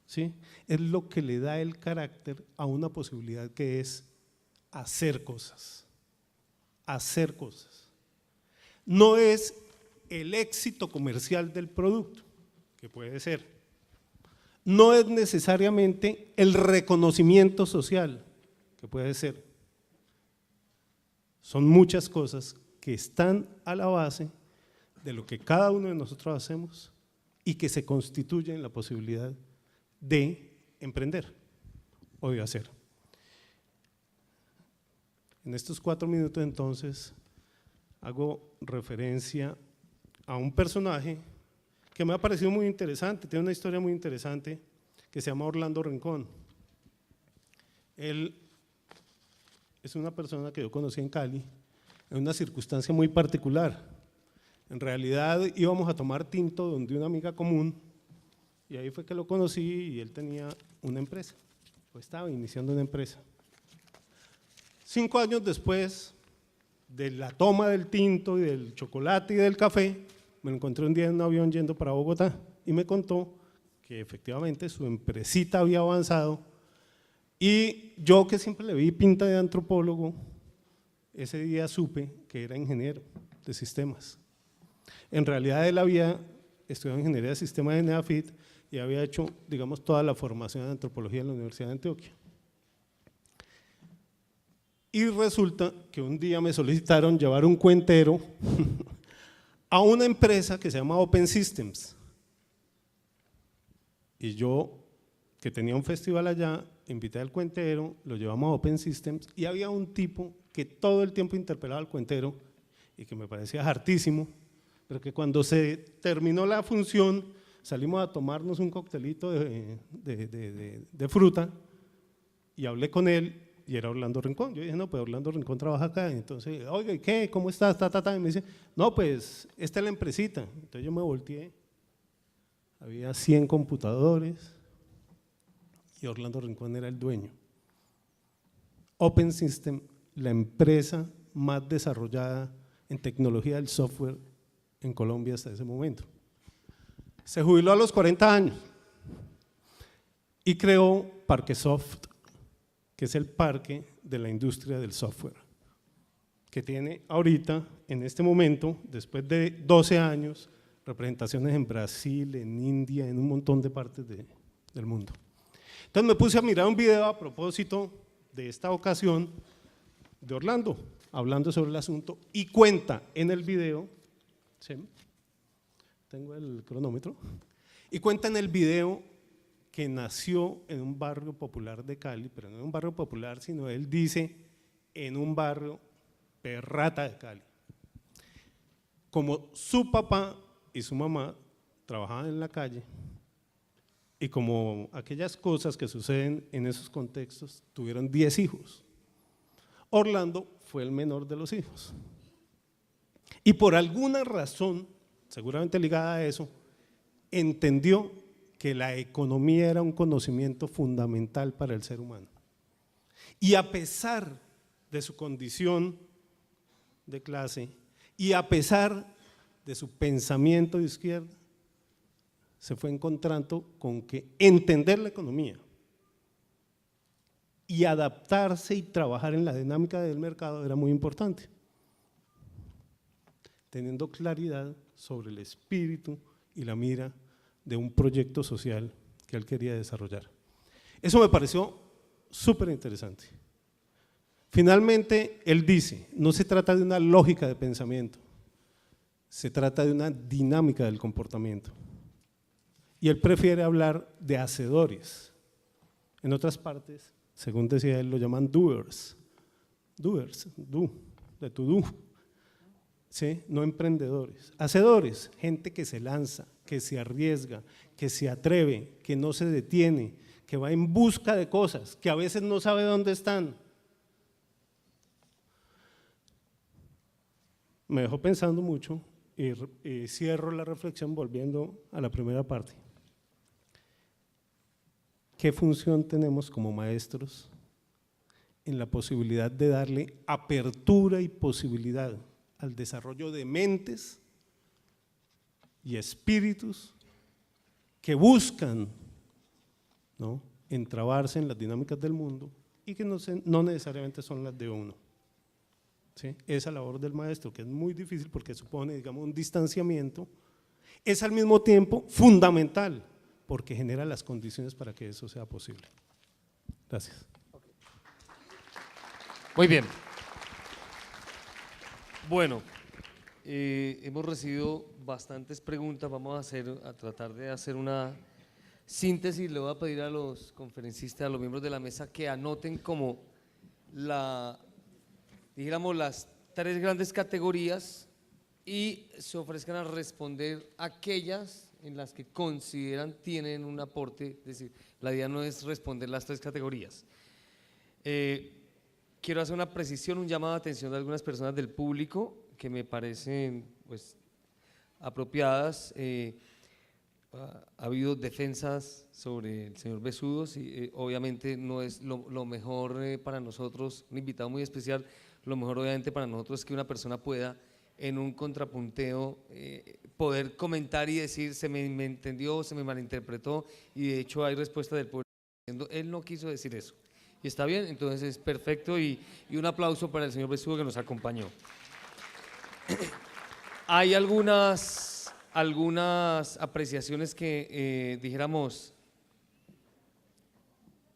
¿sí?, es lo que le da el carácter a una posibilidad que es hacer cosas, hacer cosas. No es el éxito comercial del producto, que puede ser, no es necesariamente el reconocimiento social, que puede ser. Son muchas cosas que están a la base de lo que cada uno de nosotros hacemos y que se constituyen la posibilidad de emprender o de hacer. En estos 4 minutos entonces hago referencia a un personaje que me ha parecido muy interesante, tiene una historia muy interesante que se llama Orlando Rincón. Él es una persona que yo conocí en Cali en una circunstancia muy particular. En realidad íbamos a tomar tinto donde una amiga común y ahí fue que lo conocí y él tenía una empresa, o estaba iniciando una empresa. 5 años después de la toma del tinto y del chocolate y del café, me lo encontré un día en un avión yendo para Bogotá y me contó que efectivamente su empresita había avanzado y yo, que siempre le vi pinta de antropólogo, ese día supe que era ingeniero de sistemas. En realidad él había estudiado ingeniería de sistemas de NEAFIT y había hecho, digamos, toda la formación de antropología en la Universidad de Antioquia. Y resulta que un día me solicitaron llevar un cuentero a una empresa que se llama Open Systems. Y yo, que tenía un festival allá, invité al cuentero, lo llevamos a Open Systems y había un tipo que todo el tiempo interpelaba al cuentero y que me parecía hartísimo, pero que cuando se terminó la función salimos a tomarnos un coctelito de fruta y hablé con él. Y era Orlando Rincón. Yo dije, no, pues Orlando Rincón trabaja acá. Entonces, oiga, ¿y qué? ¿Cómo estás? Y me dice, no, pues esta es la empresita. Entonces yo me volteé, había 100 computadores y Orlando Rincón era el dueño. Open System, la empresa más desarrollada en tecnología del software en Colombia hasta ese momento. Se jubiló a los 40 años y creó Parquesoft, que es el parque de la industria del software, que tiene ahorita, en este momento, después de 12 años, representaciones en Brasil, en India, en un montón de partes del mundo. Entonces me puse a mirar un video a propósito de esta ocasión de Orlando, hablando sobre el asunto, y cuenta en el video, ¿sí? Tengo el cronómetro, y cuenta en el video que nació en un barrio popular de Cali, pero no en un barrio popular, sino él dice en un barrio perrata de Cali. Como su papá y su mamá trabajaban en la calle y como aquellas cosas que suceden en esos contextos, tuvieron 10 hijos. Orlando fue el menor de los hijos. Y por alguna razón, seguramente ligada a eso, entendió que la economía era un conocimiento fundamental para el ser humano. Y a pesar de su condición de clase y a pesar de su pensamiento de izquierda, se fue encontrando con que entender la economía y adaptarse y trabajar en la dinámica del mercado era muy importante, teniendo claridad sobre el espíritu y la mira de un proyecto social que él quería desarrollar. Eso me pareció súper interesante. Finalmente, él dice, no se trata de una lógica de pensamiento, se trata de una dinámica del comportamiento. Y él prefiere hablar de hacedores. En otras partes, según decía él, lo llaman doers, de to do, ¿sí? No emprendedores. Hacedores, gente que se lanza, que se arriesga, que se atreve, que no se detiene, que va en busca de cosas, que a veces no sabe dónde están. Me dejó pensando mucho y cierro la reflexión volviendo a la primera parte. ¿Qué función tenemos como maestros en la posibilidad de darle apertura y posibilidad al desarrollo de mentes y espíritus que buscan, ¿no?, entrabarse en las dinámicas del mundo y que no necesariamente son las de uno? ¿Sí? Esa labor del maestro, que es muy difícil porque supone, digamos, un distanciamiento, es al mismo tiempo fundamental porque genera las condiciones para que eso sea posible. Gracias. Muy bien. Bueno, hemos recibido bastantes preguntas, vamos a tratar de hacer una síntesis. Le voy a pedir a los conferencistas, a los miembros de la mesa que anoten como dijéramos las 3 grandes categorías y se ofrezcan a responder aquellas en las que consideran tienen un aporte, es decir, la idea no es responder las 3 categorías. Quiero hacer una precisión, un llamado de atención de algunas personas del público que me parecen pues apropiadas. ha habido defensas sobre el señor Besudos y obviamente no es lo mejor para nosotros, un invitado muy especial, lo mejor obviamente para nosotros es que una persona pueda en un contrapunteo poder comentar y decir se me entendió, se me malinterpretó y de hecho hay respuesta del pueblo diciendo él no quiso decir eso. Y está bien, entonces es perfecto y un aplauso para el señor Besugo que nos acompañó. Hay algunas apreciaciones que dijéramos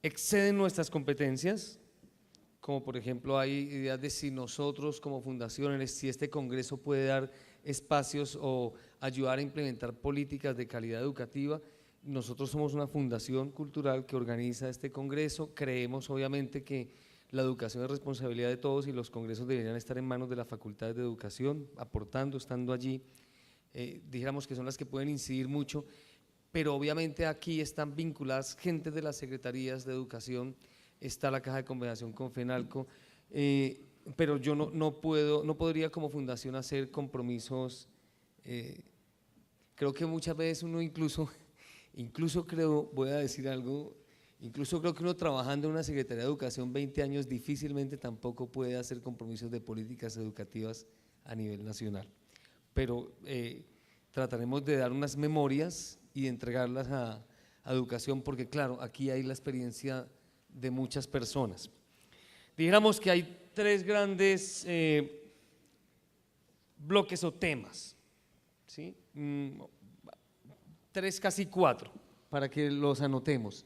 exceden nuestras competencias, como por ejemplo hay ideas de si nosotros como fundaciones, si este congreso puede dar espacios o ayudar a implementar políticas de calidad educativa. Nosotros somos una fundación cultural que organiza este congreso, creemos obviamente que la educación es responsabilidad de todos y los congresos deberían estar en manos de las facultades de educación, aportando, estando allí, dijéramos que son las que pueden incidir mucho, pero obviamente aquí están vinculadas gente de las secretarías de educación, está la Caja de Compensación con FENALCO, pero yo no podría como fundación hacer compromisos, creo que muchas veces uno incluso creo, voy a decir algo, incluso creo que uno trabajando en una Secretaría de Educación 20 años difícilmente tampoco puede hacer compromisos de políticas educativas a nivel nacional, pero trataremos de dar unas memorias y de entregarlas a educación porque claro, aquí hay la experiencia de muchas personas. Dijéramos que hay tres grandes bloques o temas, ¿sí? Tres, casi cuatro, para que los anotemos.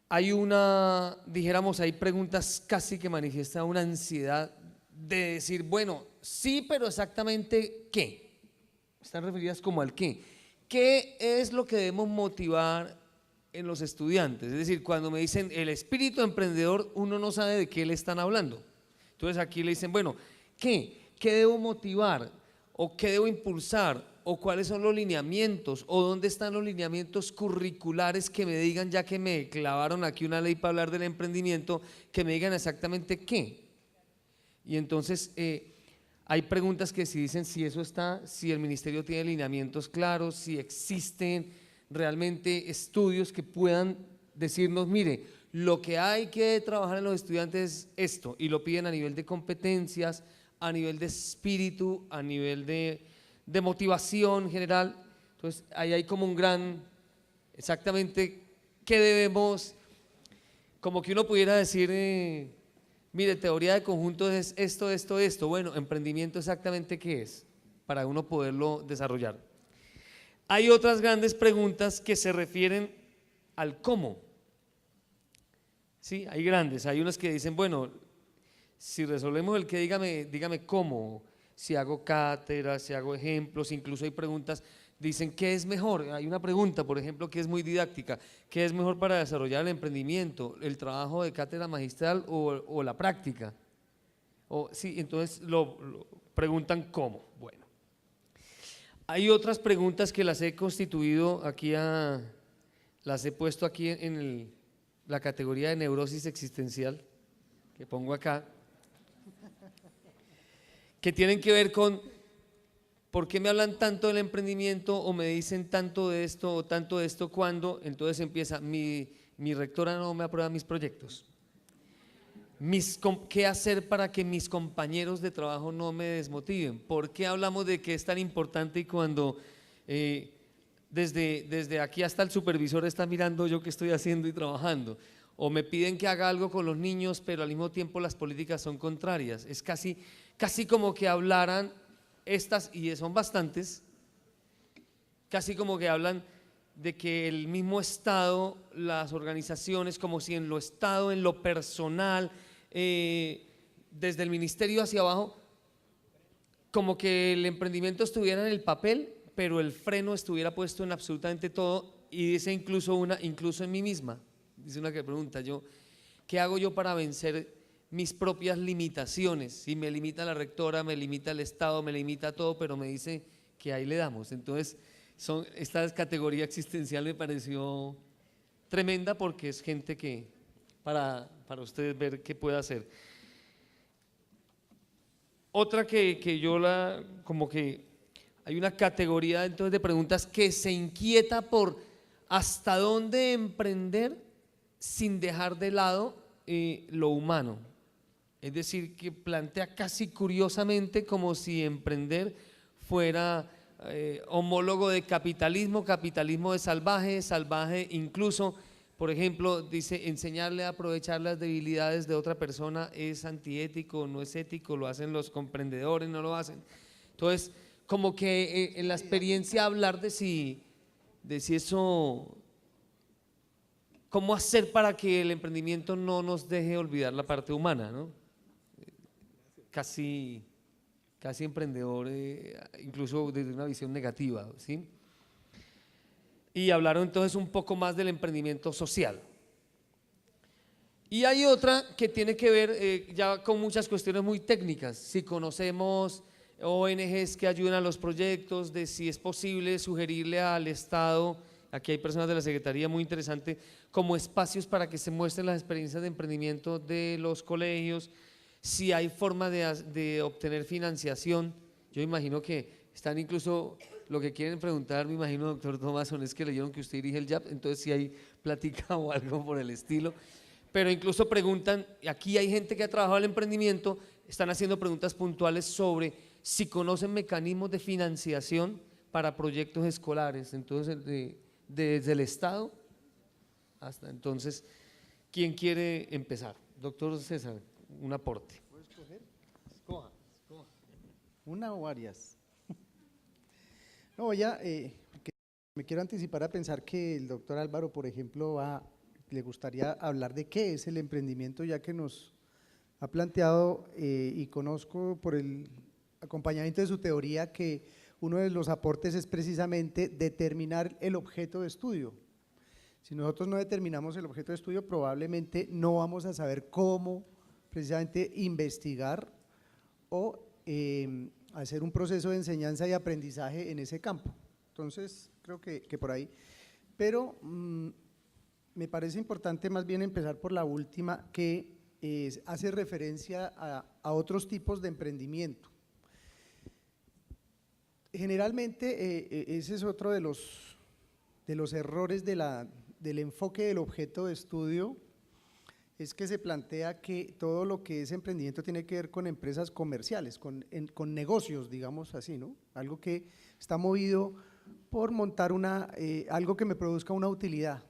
Hay preguntas casi que manifiestan una ansiedad de decir, bueno, sí, pero exactamente ¿qué? Están referidas como al qué. ¿Qué es lo que debemos motivar en los estudiantes? Es decir, cuando me dicen el espíritu emprendedor, uno no sabe de qué le están hablando. Entonces aquí le dicen, bueno, ¿qué? ¿Qué debo motivar? ¿O qué debo impulsar? ¿O cuáles son los lineamientos? ¿O dónde están los lineamientos curriculares que me digan, ya que me clavaron aquí una ley para hablar del emprendimiento, que me digan exactamente qué? Y entonces hay preguntas que si dicen si eso está, si el ministerio tiene lineamientos claros, si existen realmente estudios que puedan decirnos, mire, lo que hay que trabajar en los estudiantes es esto, y lo piden a nivel de competencias, a nivel de espíritu, a nivel de motivación general. Entonces ahí hay como un gran, exactamente qué debemos, como que uno pudiera decir, mire, teoría de conjuntos es esto, bueno, emprendimiento exactamente qué es, para uno poderlo desarrollar. Hay otras grandes preguntas que se refieren al cómo, sí, hay grandes, hay unas que dicen, bueno, si resolvemos el qué, dígame cómo, si hago cátedras, si hago ejemplos, incluso hay preguntas, dicen ¿qué es mejor? Hay una pregunta, por ejemplo, que es muy didáctica, ¿qué es mejor para desarrollar el emprendimiento? ¿El trabajo de cátedra magistral o la práctica? Sí, entonces lo preguntan ¿cómo? Bueno, hay otras preguntas que las he constituido aquí, las he puesto aquí en la categoría de neurosis existencial, que pongo acá, que tienen que ver con ¿por qué me hablan tanto del emprendimiento o me dicen tanto de esto o tanto de esto cuando? Entonces empieza, mi rectora no me aprueba mis proyectos. ¿Qué hacer para que mis compañeros de trabajo no me desmotiven? ¿Por qué hablamos de que es tan importante y cuando desde aquí hasta el supervisor está mirando yo qué estoy haciendo y trabajando? O me piden que haga algo con los niños, pero al mismo tiempo las políticas son contrarias. Es casi como que hablaran estas, y son bastantes, casi como que hablan de que el mismo Estado, las organizaciones, como si en lo Estado, en lo personal, desde el ministerio hacia abajo, como que el emprendimiento estuviera en el papel, pero el freno estuviera puesto en absolutamente todo, y dice incluso en mí misma. Dice una que pregunta, ¿qué hago yo para vencer mis propias limitaciones? Si me limita la rectora, me limita el Estado, me limita todo, pero me dice que ahí le damos. Entonces, esta categoría existencial me pareció tremenda porque es gente que, para ustedes ver qué puede hacer. Otra que yo como que hay una categoría entonces de preguntas que se inquieta por hasta dónde emprender sin dejar de lado lo humano. Es decir, que plantea casi curiosamente como si emprender fuera homólogo de capitalismo, capitalismo de salvaje, salvaje incluso, por ejemplo, dice enseñarle a aprovechar las debilidades de otra persona es antiético, no es ético, lo hacen los comprendedores, no lo hacen. Entonces, como que en la experiencia hablar de si eso, cómo hacer para que el emprendimiento no nos deje olvidar la parte humana, ¿no? Casi emprendedor, incluso desde una visión negativa, ¿sí? Y hablaron entonces un poco más del emprendimiento social. Y hay otra que tiene que ver ya con muchas cuestiones muy técnicas, si conocemos ONGs que ayudan a los proyectos, de si es posible sugerirle al Estado, aquí hay personas de la Secretaría muy interesante, como espacios para que se muestren las experiencias de emprendimiento de los colegios, si hay forma de obtener financiación. Yo imagino que están incluso, lo que quieren preguntar, me imagino, doctor Thomason, es que leyeron que usted dirige el YAP, entonces si hay plática o algo por el estilo, pero incluso preguntan, aquí hay gente que ha trabajado el emprendimiento, están haciendo preguntas puntuales sobre si conocen mecanismos de financiación para proyectos escolares, entonces desde el Estado hasta entonces, ¿quién quiere empezar? Doctor César, un aporte. ¿Puedo escoger? Escoja. ¿Una o varias? No, ya me quiero anticipar a pensar que el doctor Álvaro, por ejemplo, le gustaría hablar de qué es el emprendimiento, ya que nos ha planteado y conozco por el acompañamiento de su teoría que uno de los aportes es precisamente determinar el objeto de estudio. Si nosotros no determinamos el objeto de estudio, probablemente no vamos a saber cómo precisamente investigar o hacer un proceso de enseñanza y aprendizaje en ese campo. Entonces, creo que por ahí. Pero me parece importante más bien empezar por la última, que hace referencia a otros tipos de emprendimiento. Generalmente, ese es otro de los errores del enfoque del objeto de estudio, es que se plantea que todo lo que es emprendimiento tiene que ver con empresas comerciales, con negocios, digamos así, ¿no? Algo que está movido por montar algo que me produzca una utilidad.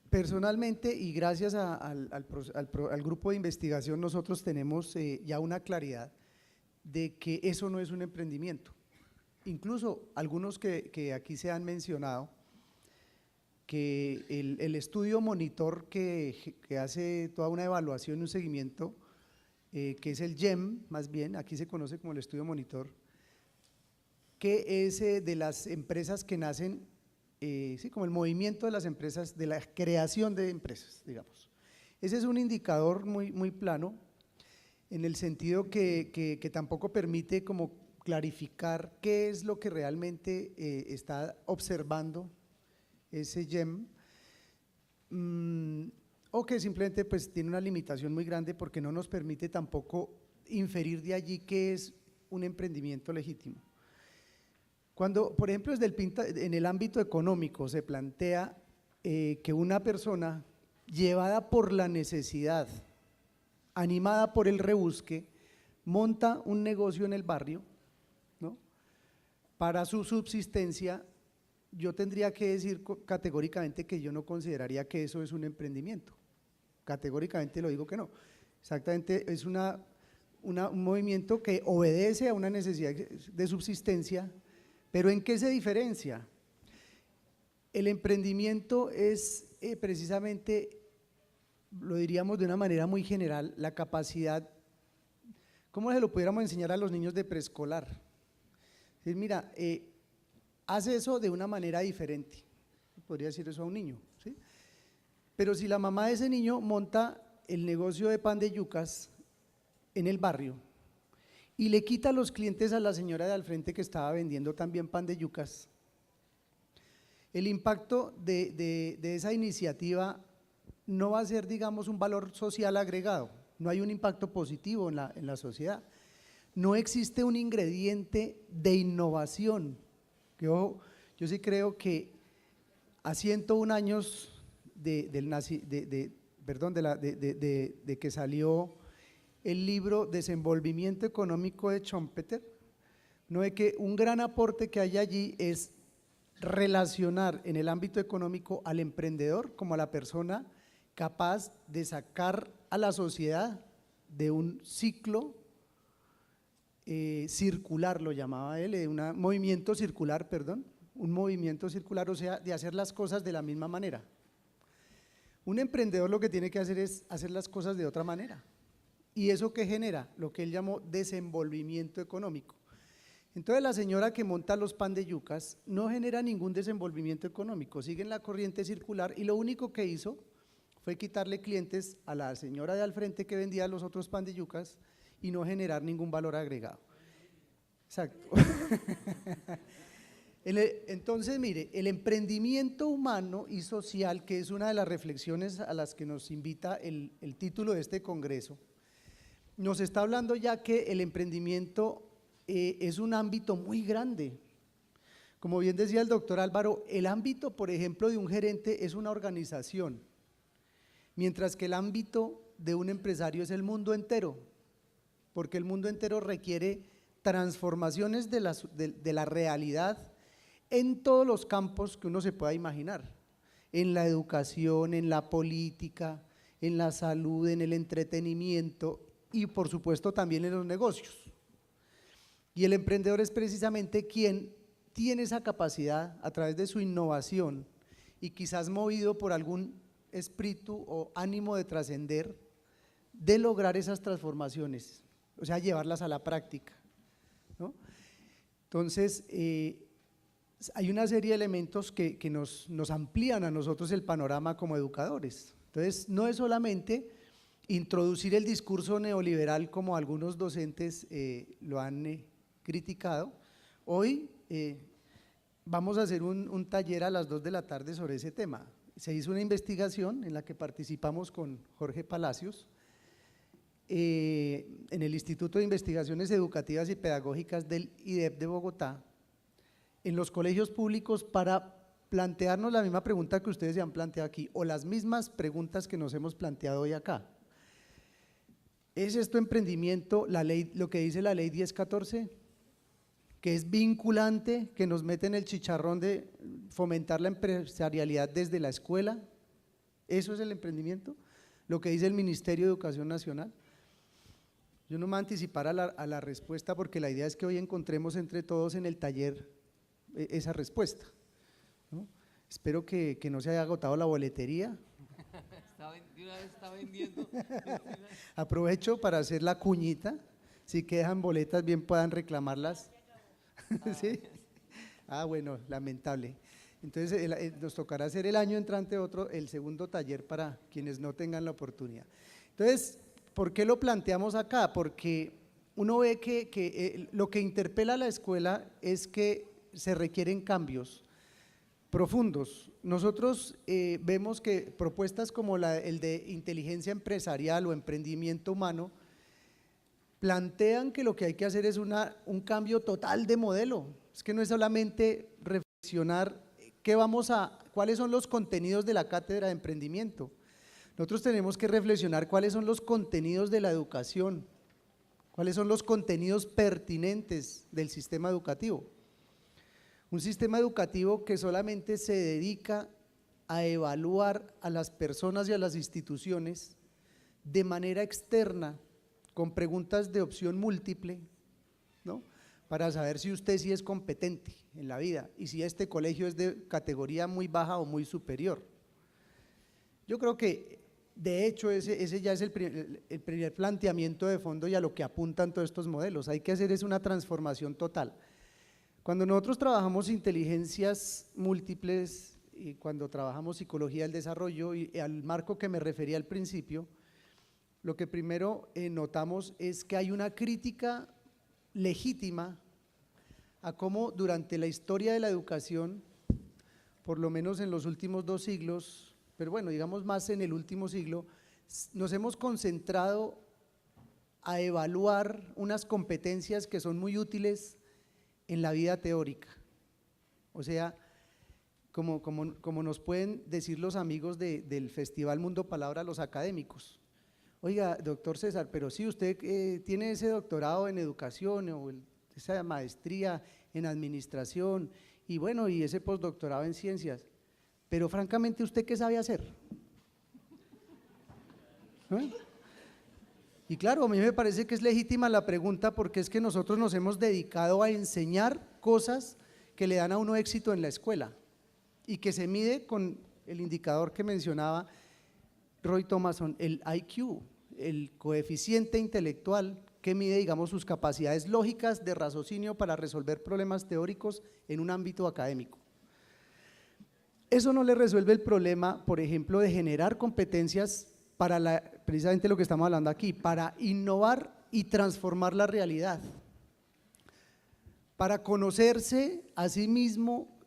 Personalmente, y gracias al grupo de investigación, nosotros tenemos ya una claridad de que eso no es un emprendimiento. Incluso algunos que aquí se han mencionado, que el estudio monitor que hace toda una evaluación y un seguimiento, que es el GEM, más bien, aquí se conoce como el estudio monitor, que es de las empresas que nacen, sí, como el movimiento de las empresas, de la creación de empresas, digamos. Ese es un indicador muy plano, en el sentido que tampoco permite como clarificar qué es lo que realmente está observando ese GEM, o que simplemente pues tiene una limitación muy grande porque no nos permite tampoco inferir de allí qué es un emprendimiento legítimo. Cuando, por ejemplo, en el ámbito económico se plantea que una persona llevada por la necesidad, animada por el rebusque, monta un negocio en el barrio, ¿no?, para su subsistencia, yo tendría que decir categóricamente que yo no consideraría que eso es un emprendimiento. Categóricamente lo digo que no. Exactamente, es un movimiento que obedece a una necesidad de subsistencia, pero ¿en qué se diferencia? El emprendimiento es precisamente, lo diríamos de una manera muy general, la capacidad, ¿cómo se lo pudiéramos enseñar a los niños de preescolar? Es decir, mira, hace eso de una manera diferente, podría decir eso a un niño, ¿sí? Pero si la mamá de ese niño monta el negocio de pan de yucas en el barrio y le quita los clientes a la señora de al frente que estaba vendiendo también pan de yucas, el impacto de esa iniciativa no va a ser, digamos, un valor social agregado, no hay un impacto positivo en la sociedad. no existe un ingrediente de innovación. Yo sí creo que a 101 años de que salió el libro Desenvolvimiento Económico de Schumpeter, no ve que un gran aporte que hay allí es relacionar en el ámbito económico al emprendedor como a la persona capaz de sacar a la sociedad de un ciclo circular, lo llamaba él, un movimiento circular, o sea, de hacer las cosas de la misma manera. Un emprendedor lo que tiene que hacer es hacer las cosas de otra manera. ¿Y eso qué genera? Lo que él llamó desenvolvimiento económico. Entonces la señora que monta los pan de yucas no genera ningún desenvolvimiento económico, sigue en la corriente circular y lo único que hizo fue quitarle clientes a la señora de al frente que vendía los otros pan de yucas y no generar ningún valor agregado. Exacto. Entonces, mire, el emprendimiento humano y social, que es una de las reflexiones a las que nos invita el título de este congreso, nos está hablando ya que el emprendimiento es un ámbito muy grande. Como bien decía el doctor Álvaro, el ámbito, por ejemplo, de un gerente es una organización, mientras que el ámbito de un empresario es el mundo entero, porque el mundo entero requiere transformaciones de la realidad en todos los campos que uno se pueda imaginar, en la educación, en la política, en la salud, en el entretenimiento y por supuesto también en los negocios. Y el emprendedor es precisamente quien tiene esa capacidad a través de su innovación y quizás movido por algún espíritu o ánimo de trascender, de lograr esas transformaciones, o sea, llevarlas a la práctica, ¿no? Entonces, hay una serie de elementos que nos amplían a nosotros el panorama como educadores. Entonces, no es solamente introducir el discurso neoliberal como algunos docentes lo han criticado. Hoy vamos a hacer un taller a las 2 de la tarde sobre ese tema. Se hizo una investigación en la que participamos con Jorge Palacios en el Instituto de Investigaciones Educativas y Pedagógicas del IDEP de Bogotá, en los colegios públicos para plantearnos la misma pregunta que ustedes se han planteado aquí o las mismas preguntas que nos hemos planteado hoy acá. ¿Es esto emprendimiento, la ley, lo que dice la ley 1014? Que es vinculante, que nos mete en el chicharrón de fomentar la empresarialidad desde la escuela. ¿Eso es el emprendimiento? Lo que dice el Ministerio de Educación Nacional. Yo no me voy a anticipar a la respuesta porque la idea es que hoy encontremos entre todos en el taller esa respuesta, ¿no? Espero que no se haya agotado la boletería. Está vendiendo. Aprovecho para hacer la cuñita, si quedan boletas bien puedan reclamarlas. ¿Sí? Ah, bueno, lamentable. Entonces nos tocará hacer el año entrante el segundo taller para quienes no tengan la oportunidad. Entonces, ¿por qué lo planteamos acá? Porque uno ve que lo que interpela a la escuela es que se requieren cambios profundos. Nosotros vemos que propuestas como el de inteligencia empresarial o emprendimiento humano plantean que lo que hay que hacer es un cambio total de modelo. Es que no es solamente reflexionar cuáles son los contenidos de la cátedra de emprendimiento. Nosotros tenemos que reflexionar cuáles son los contenidos de la educación, cuáles son los contenidos pertinentes del sistema educativo. Un sistema educativo que solamente se dedica a evaluar a las personas y a las instituciones de manera externa, con preguntas de opción múltiple, ¿no? Para saber si usted sí es competente en la vida y si este colegio es de categoría muy baja o muy superior. Yo creo que de hecho ese ya es el primer planteamiento de fondo y a lo que apuntan todos estos modelos. Hay que hacer es una transformación total. Cuando nosotros trabajamos inteligencias múltiples y cuando trabajamos psicología del desarrollo y al marco que me refería al principio, lo que primero notamos es que hay una crítica legítima a cómo durante la historia de la educación, por lo menos en los últimos 2 siglos, pero bueno, digamos más en el último siglo, nos hemos concentrado a evaluar unas competencias que son muy útiles en la vida teórica. O sea, como nos pueden decir los amigos del Festival Mundo Palabra, los académicos. Oiga, doctor César, pero si usted tiene ese doctorado en educación o esa maestría en administración y bueno, y ese postdoctorado en ciencias, pero francamente, ¿usted qué sabe hacer? ¿No? Y claro, a mí me parece que es legítima la pregunta porque es que nosotros nos hemos dedicado a enseñar cosas que le dan a uno éxito en la escuela y que se mide con el indicador que mencionaba Roy Thomason, el IQ, el coeficiente intelectual que mide, digamos, sus capacidades lógicas de raciocinio para resolver problemas teóricos en un ámbito académico. Eso no le resuelve el problema, por ejemplo, de generar competencias para precisamente lo que estamos hablando aquí, para innovar y transformar la realidad, para conocerse a sí mismo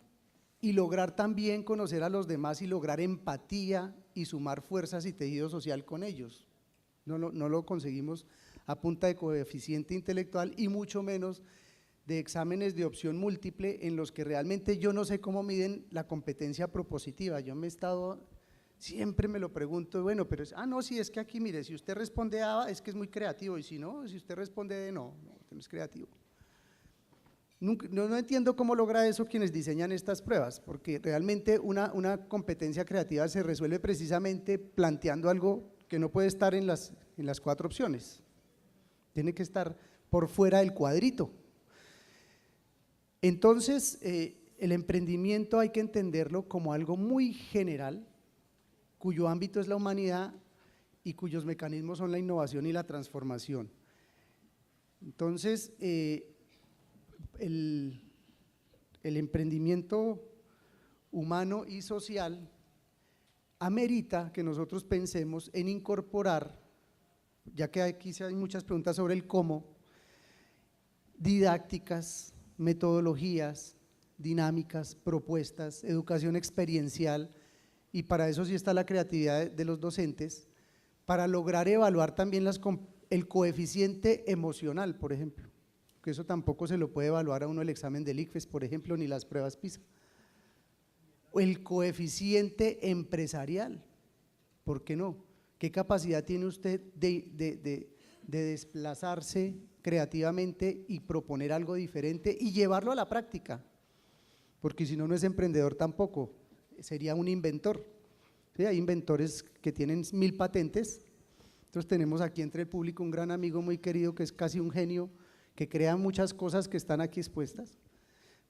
y lograr también conocer a los demás y lograr empatía y sumar fuerzas y tejido social con ellos. No lo conseguimos a punta de coeficiente intelectual y mucho menos de exámenes de opción múltiple en los que realmente yo no sé cómo miden la competencia propositiva. Siempre me lo pregunto, bueno, pero no, si es que aquí mire, si usted responde A es que es muy creativo y si no, si usted responde D, no es creativo. No entiendo cómo logra eso quienes diseñan estas pruebas, porque realmente una competencia creativa se resuelve precisamente planteando algo que no puede estar en las 4 opciones, tiene que estar por fuera del cuadrito. Entonces, el emprendimiento hay que entenderlo como algo muy general, cuyo ámbito es la humanidad y cuyos mecanismos son la innovación y la transformación. Entonces, el emprendimiento humano y social amerita que nosotros pensemos en incorporar, ya que aquí hay muchas preguntas sobre el cómo, didácticas, metodologías, dinámicas, propuestas, educación experiencial, y para eso sí está la creatividad de los docentes, para lograr evaluar también el coeficiente emocional, por ejemplo, que eso tampoco se lo puede evaluar a uno el examen del ICFES, por ejemplo, ni las pruebas PISA. O el coeficiente empresarial, ¿por qué no? ¿Qué capacidad tiene usted de desplazarse creativamente y proponer algo diferente y llevarlo a la práctica? Porque si no, no es emprendedor tampoco, sería un inventor. ¿Sí? Hay inventores que tienen 1000 patentes. Nosotros tenemos aquí entre el público un gran amigo muy querido que es casi un genio, que crea muchas cosas que están aquí expuestas,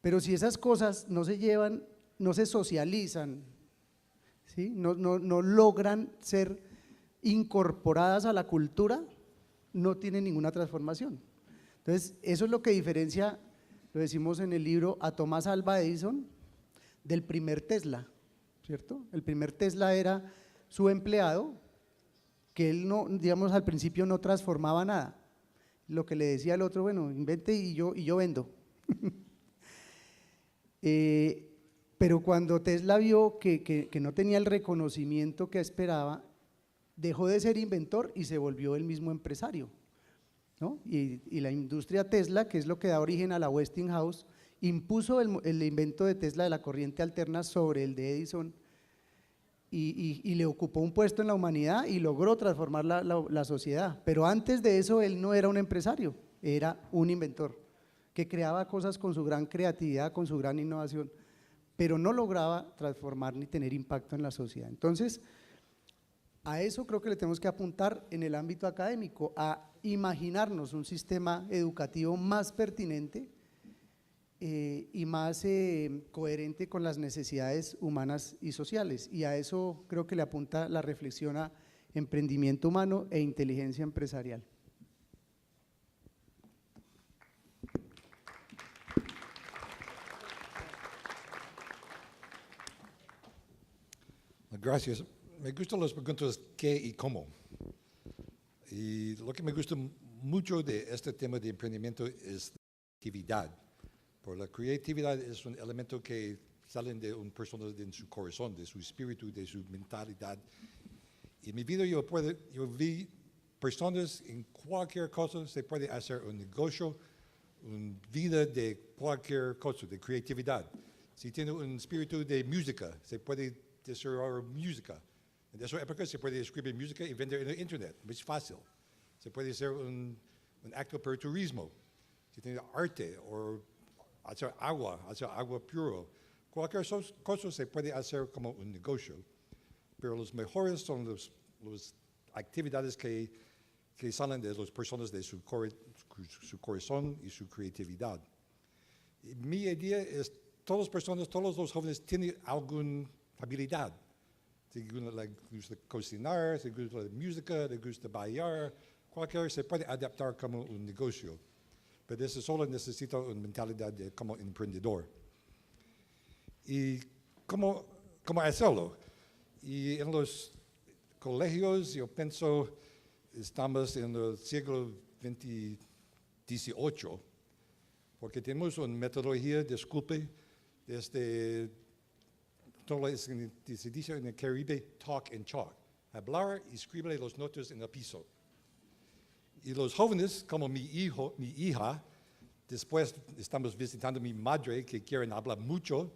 pero si esas cosas no se llevan, no se socializan, ¿sí? no logran ser incorporadas a la cultura, no tienen ninguna transformación. Entonces, eso es lo que diferencia, lo decimos en el libro, a Thomas Alva Edison del primer Tesla, ¿cierto? El primer Tesla era su empleado, que él no, digamos, al principio no transformaba nada. Lo que le decía al otro, bueno, invente y yo vendo. Pero cuando Tesla vio que no tenía el reconocimiento que esperaba, dejó de ser inventor y se volvió el mismo empresario, ¿no? Y la industria Tesla, que es lo que da origen a la Westinghouse, impuso el invento de Tesla de la corriente alterna sobre el de Edison y le ocupó un puesto en la humanidad y logró transformar la sociedad. Pero antes de eso él no era un empresario, era un inventor que creaba cosas con su gran creatividad, con su gran innovación, pero no lograba transformar ni tener impacto en la sociedad. Entonces, a eso creo que le tenemos que apuntar en el ámbito académico, a imaginarnos un sistema educativo más pertinente y más coherente con las necesidades humanas y sociales, y a eso creo que le apunta la reflexión a emprendimiento humano e inteligencia empresarial. Gracias. Me gustan las preguntas qué y cómo. Y lo que me gusta mucho de este tema de emprendimiento es la creatividad. Por la creatividad es un elemento que sale de una persona en su corazón, de su espíritu, de su mentalidad. Y en mi vida yo vi personas en cualquier cosa se puede hacer un negocio, una vida de cualquier cosa, de creatividad. Si tiene un espíritu de música, se puede desarrollar música. En esa época se puede escribir música y vender en el internet, es fácil. Se puede hacer un acto para turismo. Si tiene arte o hacer agua puro. Cualquier cosa se puede hacer como un negocio. Pero los mejores son las actividades que salen de las personas de su corazón y su creatividad. Y mi idea es, todas las personas, todos los jóvenes tienen alguna habilidad. Si les gusta cocinar, si les gusta la música, les gusta bailar, cualquiera se puede adaptar como un negocio. Pero eso solo necesita una mentalidad de como emprendedor. ¿Y cómo hacerlo? Y en los colegios, yo pienso, estamos en el siglo XVIII, porque tenemos una metodología, disculpe, desde, se dice en el Caribe, talk and chalk. Hablar y escribir las notas en el piso. Y los jóvenes, como mi hija, después estamos visitando a mi madre, que quieren hablar mucho.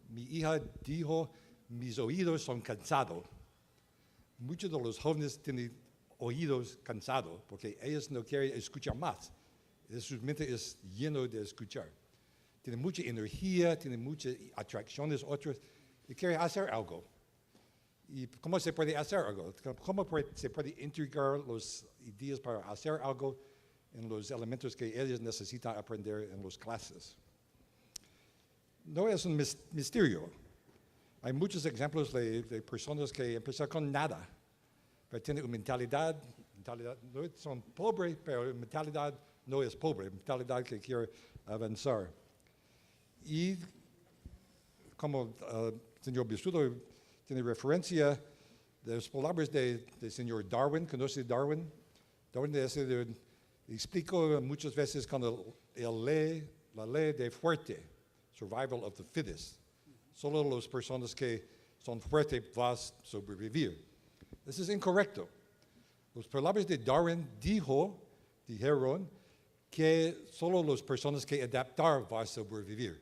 Mi hija dijo, mis oídos son cansados. Muchos de los jóvenes tienen oídos cansados, porque ellos no quieren escuchar más. Su mente es lleno de escuchar. Tienen mucha energía, tienen muchas atracciones otras, y quieren hacer algo. ¿Y cómo se puede hacer algo? ¿Cómo se puede integrar las ideas para hacer algo en los elementos que ellos necesitan aprender en las clases? No es un misterio. Hay muchos ejemplos de personas que empezaron con nada, pero tienen una mentalidad no son pobres, pero la mentalidad no es pobre, mentalidad que quiere avanzar. Y como el señor Bisuto tiene referencia de las palabras del señor Darwin, ¿conoce Darwin? Darwin explicó muchas veces con la ley de fuerte, survival of the fittest. Solo las personas que son fuertes van a sobrevivir. Eso es incorrecto. Las palabras de Darwin dijeron que solo las personas que adaptar van a sobrevivir.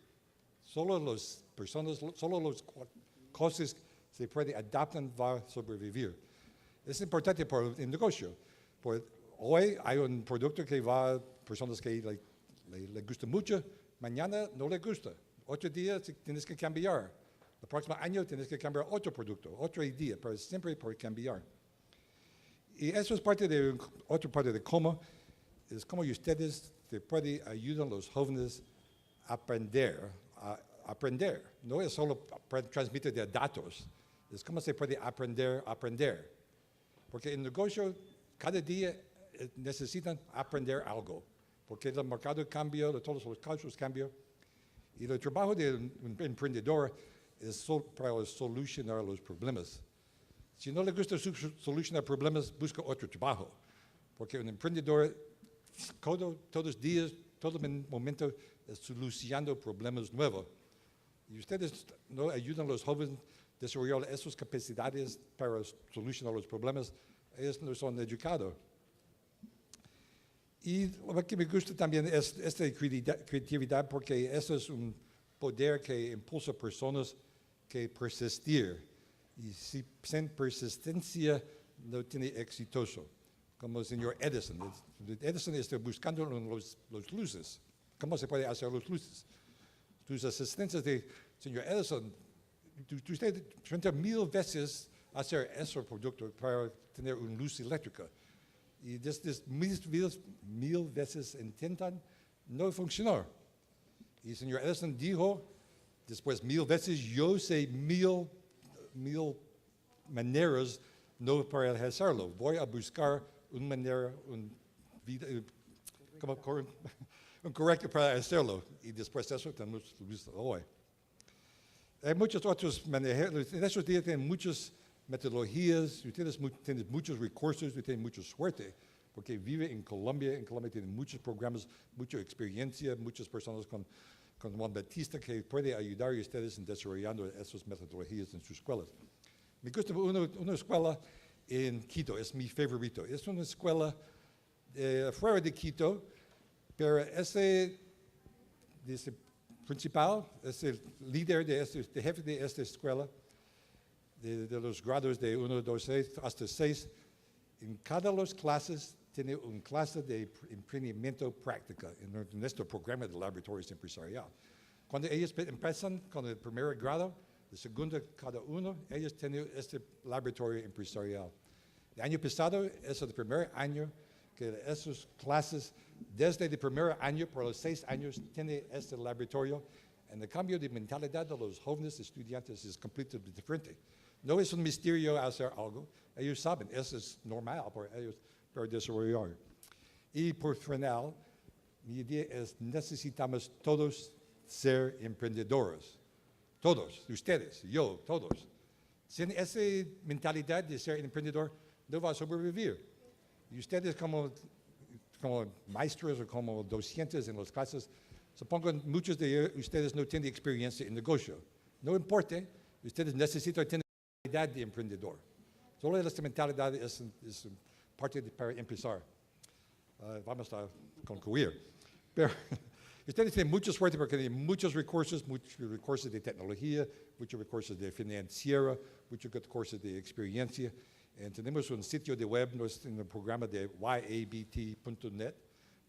Solo las cosas que se pueden adaptar van a sobrevivir. Es importante para el negocio. Hoy hay un producto que va a personas que le gusta mucho, mañana no le gusta. Otro día tienes que cambiar. El próximo año tienes que cambiar otro producto, otro idea, pero siempre por cambiar. Y eso es otra parte de cómo ustedes pueden ayudar a los jóvenes a aprender. No es solo transmitir de datos, es cómo se puede aprender a aprender. Porque en el negocio, cada día necesitan aprender algo, porque el mercado cambia, todos los casos cambian. Y el trabajo de un emprendedor es para solucionar los problemas. Si no le gusta solucionar problemas, busca otro trabajo. Porque un emprendedor, todos los días, todo momento, es solucionando problemas nuevos. Y ustedes no ayudan a los jóvenes a desarrollar esas capacidades para solucionar los problemas, ellos no son educados. Y lo que me gusta también es esta creatividad, porque eso es un poder que impulsa a personas que persistir. Y sin persistencia no tiene exitoso. Como el señor Edison. Edison está buscando los luces. ¿Cómo se puede hacer los luces? Tus asistentes de señor Edison, usted intenta 1000 veces hacer ese producto para tener una luz eléctrica. Y desde 1000 veces intentan, no funcionó. Y el señor Edison dijo, después 1000 veces, yo sé 1000 maneras no para hacerlo. Voy a buscar una manera, un correcto para hacerlo. Y después de eso tenemos luz hoy. Hay muchas otras maneras. En esos días tienen muchas metodologías, ustedes tienen muchos recursos, tienen mucha suerte, porque vive en Colombia tienen muchos programas, mucha experiencia, muchas personas con Juan Batista que puede ayudar a ustedes en desarrollando esas metodologías en sus escuelas. Me gusta una escuela en Quito, es mi favorito. Es una escuela fuera de Quito, pero ese principal, es el líder de de jefe de esta escuela, de los grados de 1, 2, 6 hasta 6, en cada de las clases tiene una clase de emprendimiento práctica en nuestro programa de laboratorios empresarial. Cuando ellos empiezan con el primer grado, el segundo cada uno, ellos tienen este laboratorio empresarial. El año pasado es el primer año que esas clases, desde el primer año por los 6 años, tiene este laboratorio. Y el cambio de mentalidad de los jóvenes estudiantes es completamente diferente. No es un misterio hacer algo, ellos saben, eso es normal para ellos para desarrollar. Y por final, mi idea es necesitamos todos ser emprendedores. Todos, ustedes, yo, todos. Sin esa mentalidad de ser emprendedor, no va a sobrevivir. Y ustedes como maestros o como docentes en las clases, supongo que muchos de ustedes no tienen experiencia en negocio. No importa, ustedes necesitan tener mentalidad de emprendedor. Solo esta mentalidad es parte para empezar. Vamos a concluir. Pero ustedes tienen mucha suerte porque tienen muchos recursos de tecnología, muchos recursos de financiera, muchos recursos de experiencia. Tenemos un sitio de web en el programa de yabt.net,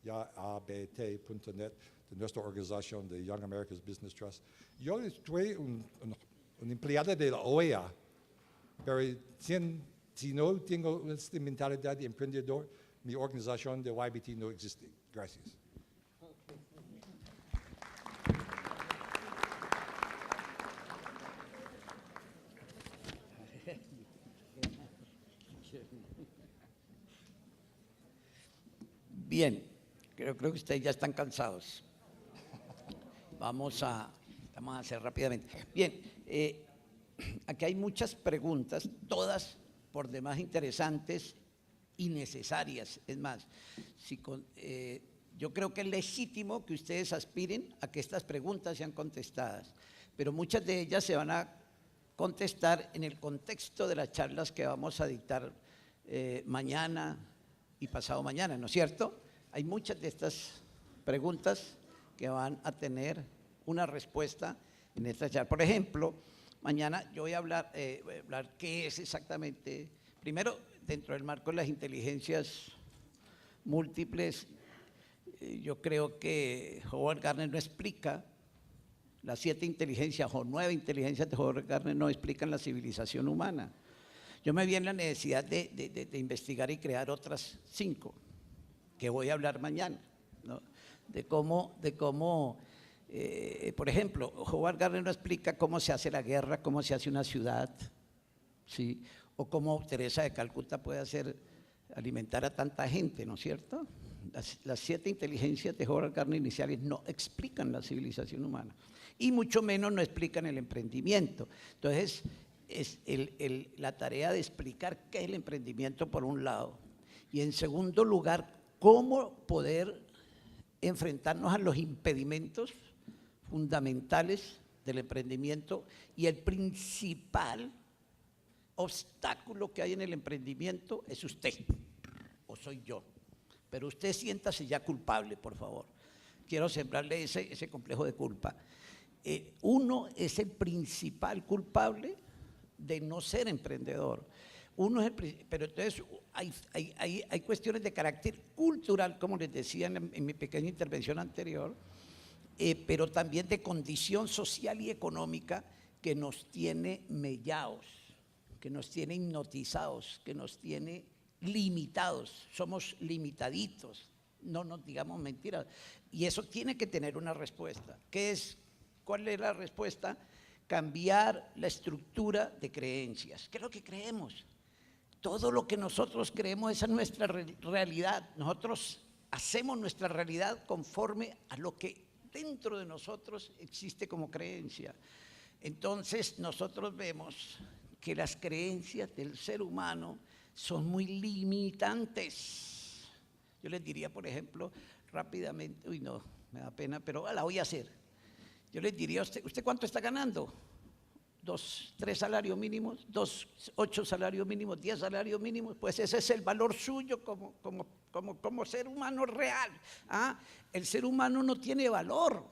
yabt.net, de nuestra organización de Young America's Business Trust. Yo estoy un empleado de la OEA, pero si no tengo esta mentalidad de emprendedor, mi organización de YBT no existe. Gracias. Bien, creo que ustedes ya están cansados. Vamos a hacer rápidamente. Bien, aquí hay muchas preguntas, todas por demás interesantes y necesarias. Es más, yo creo que es legítimo que ustedes aspiren a que estas preguntas sean contestadas, pero muchas de ellas se van a contestar en el contexto de las charlas que vamos a dictar mañana y pasado mañana, ¿no es cierto? Hay muchas de estas preguntas que van a tener una respuesta en esta charla. Por ejemplo, mañana yo voy a hablar qué es exactamente, primero, dentro del marco de las inteligencias múltiples, yo creo que Howard Gardner no explica las 7 inteligencias o 9 inteligencias de Howard Gardner, no explican la civilización humana. Yo me vi en la necesidad de investigar y crear otras 5, que voy a hablar mañana, ¿no? De cómo por ejemplo, Howard Gardner no explica cómo se hace la guerra, cómo se hace una ciudad, ¿sí? O cómo Teresa de Calcuta puede alimentar a tanta gente, ¿no es cierto? Las 7 inteligencias de Howard Gardner iniciales no explican la civilización humana y mucho menos no explican el emprendimiento. Entonces, es la tarea de explicar qué es el emprendimiento por un lado y en segundo lugar, cómo poder enfrentarnos a los impedimentos fundamentales del emprendimiento y el principal obstáculo que hay en el emprendimiento es usted o soy yo, pero usted siéntase ya culpable, por favor. Quiero sembrarle ese complejo de culpa. Uno es el principal culpable de no ser emprendedor. Pero entonces hay cuestiones de carácter cultural, como les decía en mi pequeña intervención anterior, pero también de condición social y económica que nos tiene mellados, que nos tiene hipnotizados, que nos tiene limitados, somos limitaditos, no nos digamos mentiras. Y eso tiene que tener una respuesta. ¿Cuál es la respuesta? Cambiar la estructura de creencias. ¿Qué es lo que creemos? Todo lo que nosotros creemos, esa es nuestra realidad. Nosotros hacemos nuestra realidad conforme a lo que dentro de nosotros existe como creencia. Entonces nosotros vemos que las creencias del ser humano son muy limitantes. Yo les diría, por ejemplo, rápidamente, me da pena, pero la voy a hacer. Yo les diría a usted, ¿usted cuánto está ganando? 3 salarios mínimos, 8 salarios mínimos, 10 salarios mínimos, pues ese es el valor suyo como ser humano real. ¿Ah? El ser humano no tiene valor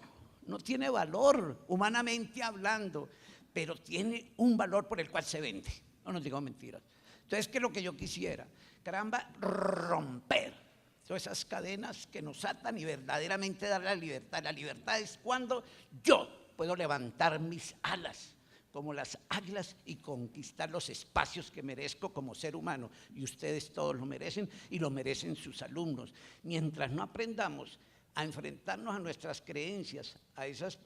humanamente hablando, pero tiene un valor por el cual se vende. No nos digo mentiras. Entonces, ¿qué es lo que yo quisiera? Caramba, romper todas esas cadenas que nos atan y verdaderamente dar la libertad. La libertad es cuando yo puedo levantar mis alas como las águilas y conquistar los espacios que merezco como ser humano. Y ustedes todos lo merecen y lo merecen sus alumnos. Mientras no aprendamos a enfrentarnos a nuestras creencias, a esos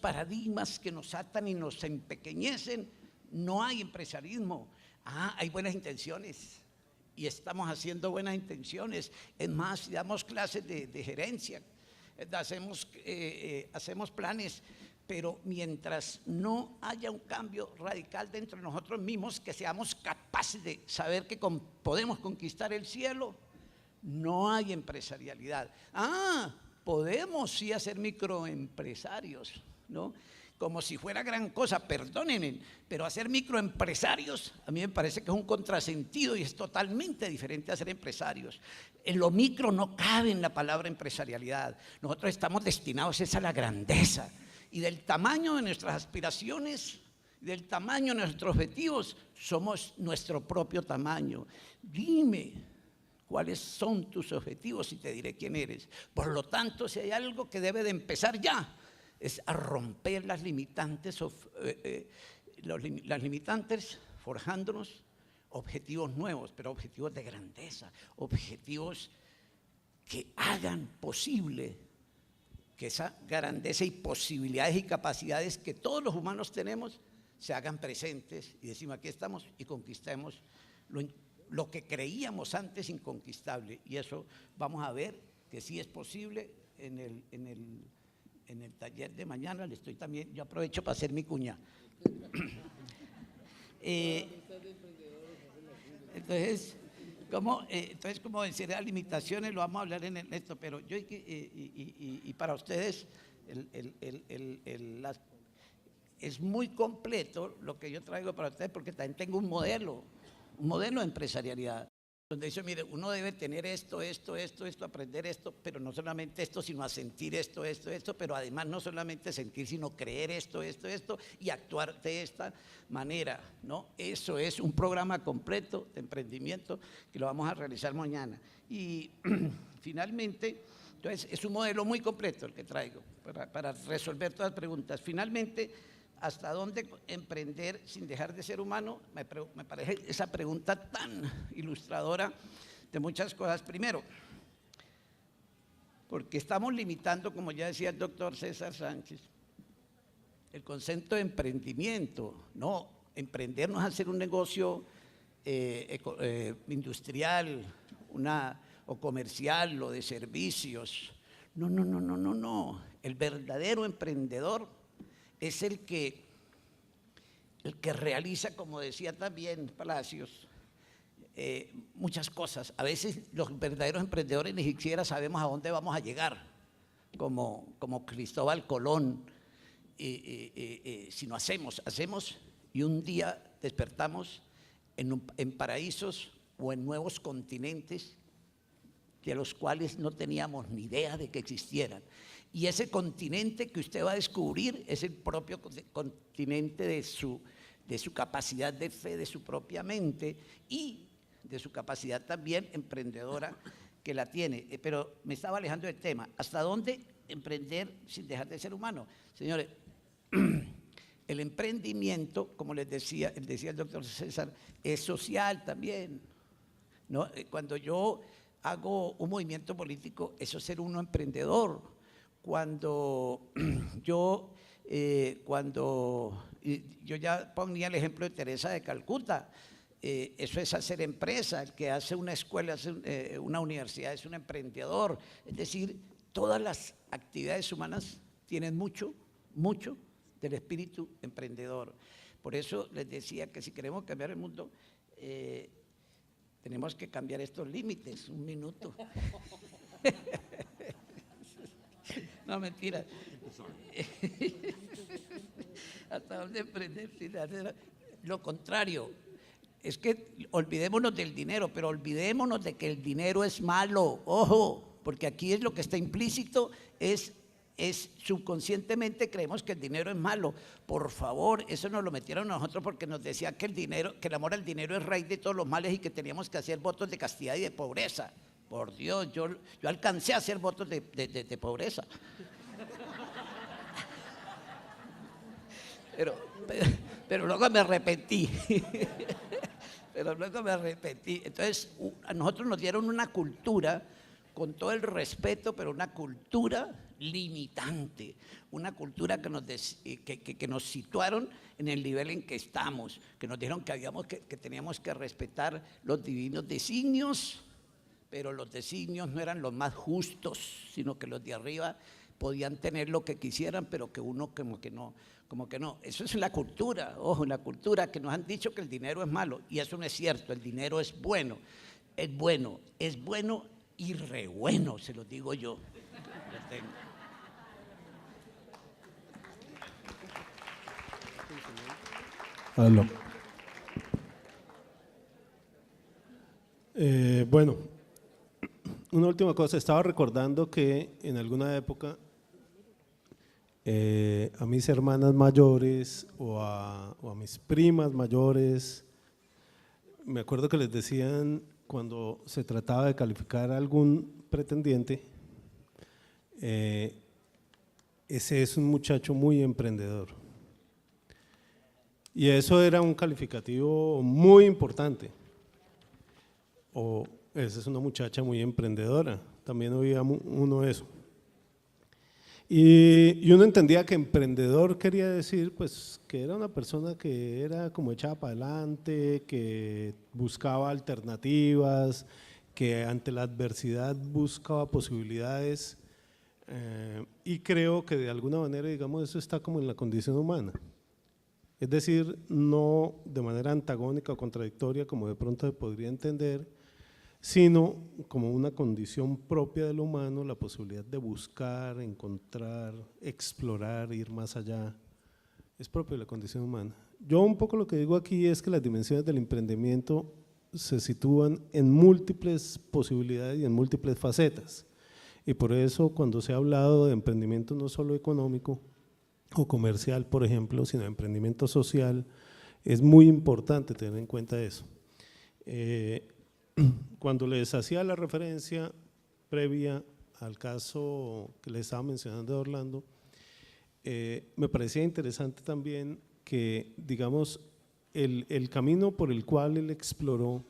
paradigmas que nos atan y nos empequeñecen, no hay empresarismo. Hay buenas intenciones y estamos haciendo buenas intenciones. Es más, damos clases de gerencia, hacemos planes, pero mientras no haya un cambio radical dentro de nosotros mismos, que seamos capaces de saber que podemos conquistar el cielo, no hay empresarialidad. Podemos sí hacer microempresarios, ¿no? Como si fuera gran cosa, perdónenme, pero hacer microempresarios a mí me parece que es un contrasentido y es totalmente diferente a ser empresarios. En lo micro no cabe en la palabra empresarialidad. Nosotros estamos destinados a la grandeza y del tamaño de nuestras aspiraciones, del tamaño de nuestros objetivos, somos nuestro propio tamaño. Dime cuáles son tus objetivos y te diré quién eres. Por lo tanto, si hay algo que debe de empezar ya, es a romper las limitantes, forjándonos objetivos nuevos, pero objetivos de grandeza, objetivos que hagan posible que esa grandeza y posibilidades y capacidades que todos los humanos tenemos se hagan presentes y decimos aquí estamos y conquistemos lo que creíamos antes inconquistable. Y eso vamos a ver que sí es posible en el taller de mañana. Yo aprovecho para hacer mi cuña. Entonces, como vencer las limitaciones, lo vamos a hablar en esto, pero yo y para ustedes es muy completo lo que yo traigo para ustedes, porque también tengo un modelo de empresarialidad, donde dice, mire, uno debe tener esto, aprender esto, pero no solamente esto, sino a sentir esto, pero además no solamente sentir, sino creer esto, y actuar de esta manera, ¿no? Eso es un programa completo de emprendimiento que lo vamos a realizar mañana. Y finalmente, entonces, es un modelo muy completo el que traigo para resolver todas las preguntas. Finalmente, ¿hasta dónde emprender sin dejar de ser humano? Me parece esa pregunta tan ilustradora de muchas cosas. Primero, porque estamos limitando, como ya decía el doctor César Sánchez, el concepto de emprendimiento. No, emprender no es hacer un negocio industrial o comercial o de servicios. No. El verdadero emprendedor es el que realiza, como decía también Palacios, muchas cosas. A veces los verdaderos emprendedores ni siquiera sabemos a dónde vamos a llegar, como Cristóbal Colón, sino hacemos y un día despertamos en paraísos o en nuevos continentes de los cuales no teníamos ni idea de que existieran. Y ese continente que usted va a descubrir es el propio continente de su capacidad de fe, de su propia mente y de su capacidad también emprendedora que la tiene. Pero me estaba alejando del tema. ¿Hasta dónde emprender sin dejar de ser humano? Señores, el emprendimiento, como decía el doctor César, es social también, ¿no? Cuando yo hago un movimiento político, eso es ser uno emprendedor. Cuando yo ya ponía el ejemplo de Teresa de Calcuta, eso es hacer empresa. El que hace una escuela, hace una universidad, es un emprendedor. Es decir, todas las actividades humanas tienen mucho del espíritu emprendedor. Por eso les decía que si queremos cambiar el mundo, tenemos que cambiar estos límites. Un minuto. No, mentira. ¿Hasta dónde emprender sin hacer lo contrario? Es que olvidémonos del dinero, pero olvidémonos de que el dinero es malo, ojo, porque aquí es lo que está implícito, es subconscientemente creemos que el dinero es malo. Por favor, eso nos lo metieron a nosotros porque nos decía que el dinero, que el amor al dinero es raíz de todos los males y que teníamos que hacer votos de castidad y de pobreza. Por Dios, yo alcancé a hacer votos de pobreza. Pero luego me arrepentí. Pero luego me arrepentí. Entonces, a nosotros nos dieron una cultura, con todo el respeto, pero una cultura limitante, una cultura que nos situaron en el nivel en que estamos, que nos dijeron que teníamos que respetar los divinos designios, pero los designios no eran los más justos, sino que los de arriba podían tener lo que quisieran, pero que uno como que no. Eso es la cultura, ojo, la cultura, que nos han dicho que el dinero es malo, y eso no es cierto. El dinero es bueno y re bueno, se lo digo yo. Aló. Bueno, una última cosa, estaba recordando que en alguna época a mis hermanas mayores o a mis primas mayores, me acuerdo que les decían cuando se trataba de calificar a algún pretendiente, ese es un muchacho muy emprendedor. Y eso era un calificativo muy importante. O esa es una muchacha muy emprendedora, también oía uno eso. Y uno entendía que emprendedor quería decir pues que era una persona que era como echada para adelante, que buscaba alternativas, que ante la adversidad buscaba posibilidades, y creo que de alguna manera, digamos, eso está como en la condición humana. Es decir, no de manera antagónica o contradictoria como de pronto se podría entender, sino como una condición propia del humano, la posibilidad de buscar, encontrar, explorar, ir más allá, es propio de la condición humana. Yo un poco lo que digo aquí es que las dimensiones del emprendimiento se sitúan en múltiples posibilidades y en múltiples facetas, y por eso cuando se ha hablado de emprendimiento no solo económico o comercial, por ejemplo, sino de emprendimiento social, es muy importante tener en cuenta eso. Cuando les hacía la referencia previa al caso que les estaba mencionando de Orlando, me parecía interesante también que, digamos, el camino por el cual él exploró,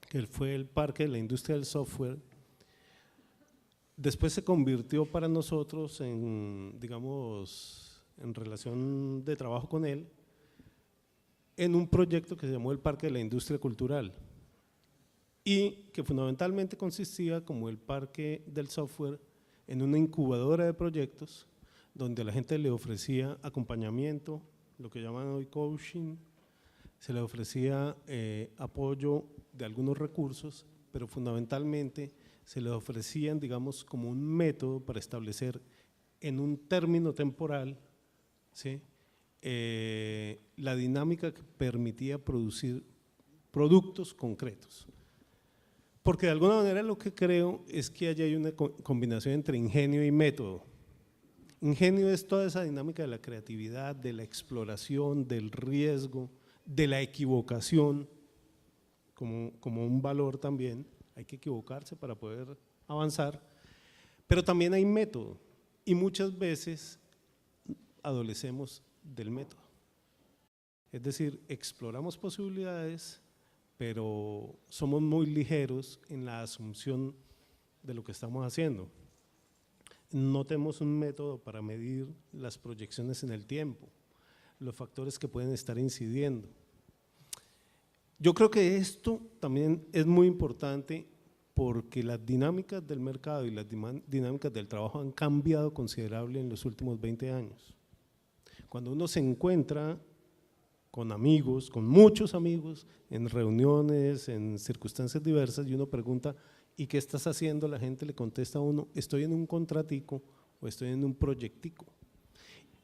que fue el parque de la industria del software, después se convirtió para nosotros en, digamos, en relación de trabajo con él, en un proyecto que se llamó el Parque de la Industria Cultural, y que fundamentalmente consistía, como el parque del software, en una incubadora de proyectos donde a la gente le ofrecía acompañamiento, lo que llaman hoy coaching, se le ofrecía apoyo de algunos recursos, pero fundamentalmente se le ofrecían, digamos, como un método para establecer en un término temporal, ¿sí?, la dinámica que permitía producir productos concretos. Porque de alguna manera lo que creo es que allí hay una combinación entre ingenio y método. Ingenio es toda esa dinámica de la creatividad, de la exploración, del riesgo, de la equivocación, como un valor también. Hay que equivocarse para poder avanzar, pero también hay método, y muchas veces adolecemos del método. Es decir, exploramos posibilidades, pero somos muy ligeros en la asunción de lo que estamos haciendo. No tenemos un método para medir las proyecciones en el tiempo, los factores que pueden estar incidiendo. Yo creo que esto también es muy importante porque las dinámicas del mercado y las dinámicas del trabajo han cambiado considerable en los últimos 20 años. Cuando uno se encuentra con amigos, con muchos amigos, en reuniones, en circunstancias diversas, y uno pregunta, ¿y qué estás haciendo? La gente le contesta a uno, estoy en un contratico o estoy en un proyectico.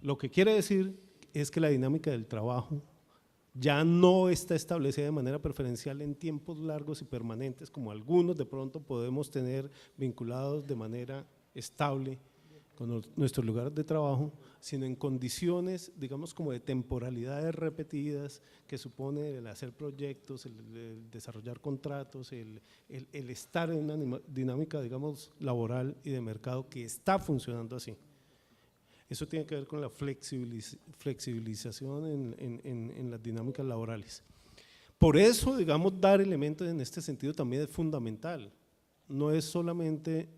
Lo que quiere decir es que la dinámica del trabajo ya no está establecida de manera preferencial en tiempos largos y permanentes, como algunos de pronto podemos tener vinculados de manera estable con nuestros lugares de trabajo, sino en condiciones, digamos, como de temporalidades repetidas, que supone el hacer proyectos, el desarrollar contratos, el estar en una dinámica, digamos, laboral y de mercado que está funcionando así. Eso tiene que ver con la flexibilización en las dinámicas laborales. Por eso, digamos, dar elementos en este sentido también es fundamental. No es solamente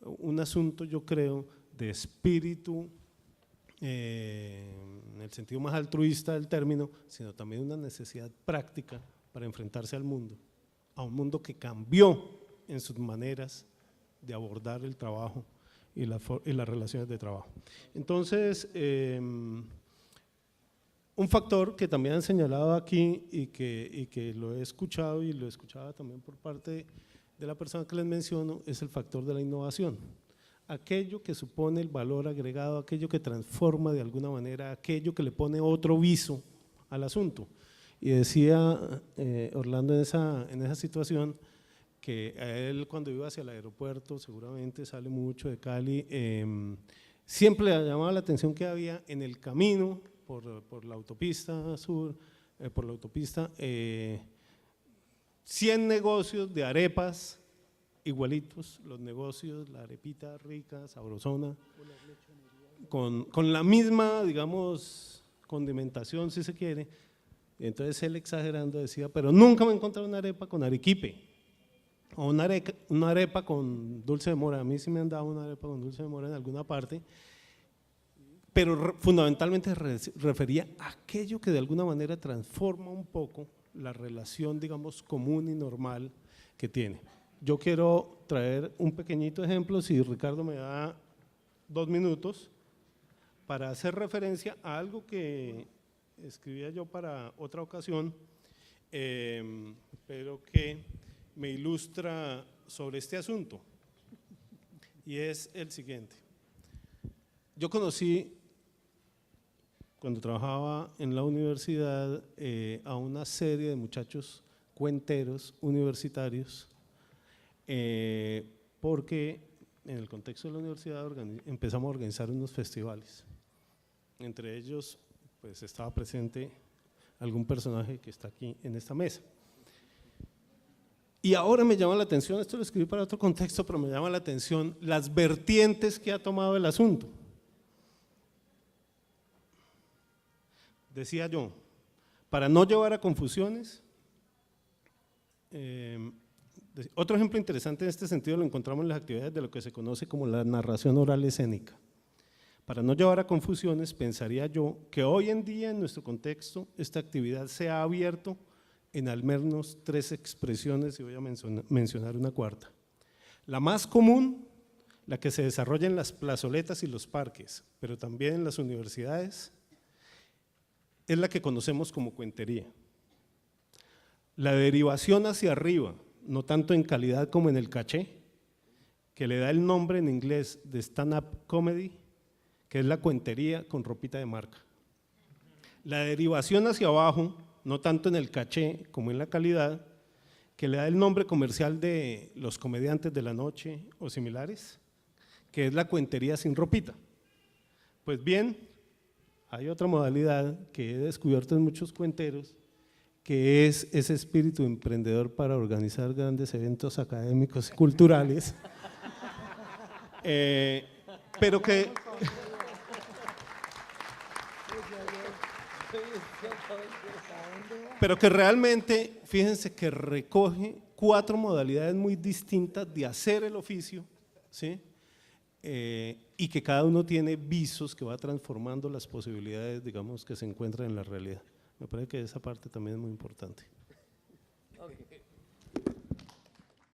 un asunto, yo creo, de espíritu, en el sentido más altruista del término, sino también una necesidad práctica para enfrentarse al mundo, a un mundo que cambió en sus maneras de abordar el trabajo y las relaciones de trabajo. Entonces, un factor que también han señalado aquí y que lo he escuchado y lo escuchaba también por parte de la persona que les menciono, es el factor de la innovación. Aquello que supone el valor agregado, aquello que transforma de alguna manera, aquello que le pone otro viso al asunto. Y decía Orlando en esa situación que a él cuando iba hacia el aeropuerto, seguramente sale mucho de Cali, siempre le llamaba la atención que había en el camino por la autopista sur, por la autopista, 100 negocios de arepas igualitos, los negocios, la arepita rica, sabrosona, con la misma, digamos, condimentación si se quiere. Entonces él exagerando decía, pero nunca me he encontrado una arepa con arequipe, o una arepa con dulce de mora. A mí sí me han dado una arepa con dulce de mora en alguna parte, pero fundamentalmente refería a aquello que de alguna manera transforma un poco la relación, digamos, común y normal que tiene. Yo quiero traer un pequeñito ejemplo, si Ricardo me da 2 minutos, para hacer referencia a algo que escribía yo para otra ocasión, pero que me ilustra sobre este asunto, y es el siguiente. Yo conocí, cuando trabajaba en la universidad, a una serie de muchachos cuenteros universitarios, porque en el contexto de la universidad empezamos a organizar unos festivales. Entre ellos, pues estaba presente algún personaje que está aquí en esta mesa. Y ahora me llama la atención, esto lo escribí para otro contexto, pero me llama la atención las vertientes que ha tomado el asunto. Decía yo, para no llevar a confusiones, otro ejemplo interesante en este sentido lo encontramos en las actividades de lo que se conoce como la narración oral escénica. Para no llevar a confusiones, pensaría yo que hoy en día en nuestro contexto esta actividad se ha abierto en al menos 3 expresiones y voy a mencionar una cuarta. La más común, la que se desarrolla en las plazoletas y los parques, pero también en las universidades, es la que conocemos como cuentería. La derivación hacia arriba, no tanto en calidad como en el caché, que le da el nombre en inglés de stand-up comedy, que es la cuentería con ropita de marca. La derivación hacia abajo, no tanto en el caché como en la calidad, que le da el nombre comercial de los comediantes de la noche o similares, que es la cuentería sin ropita. Pues bien, hay otra modalidad que he descubierto en muchos cuenteros, que es ese espíritu emprendedor para organizar grandes eventos académicos y culturales, pero que realmente, fíjense que recoge 4 modalidades muy distintas de hacer el oficio, ¿sí? Y que cada uno tiene visos que va transformando las posibilidades, digamos, que se encuentran en la realidad. Me parece que esa parte también es muy importante.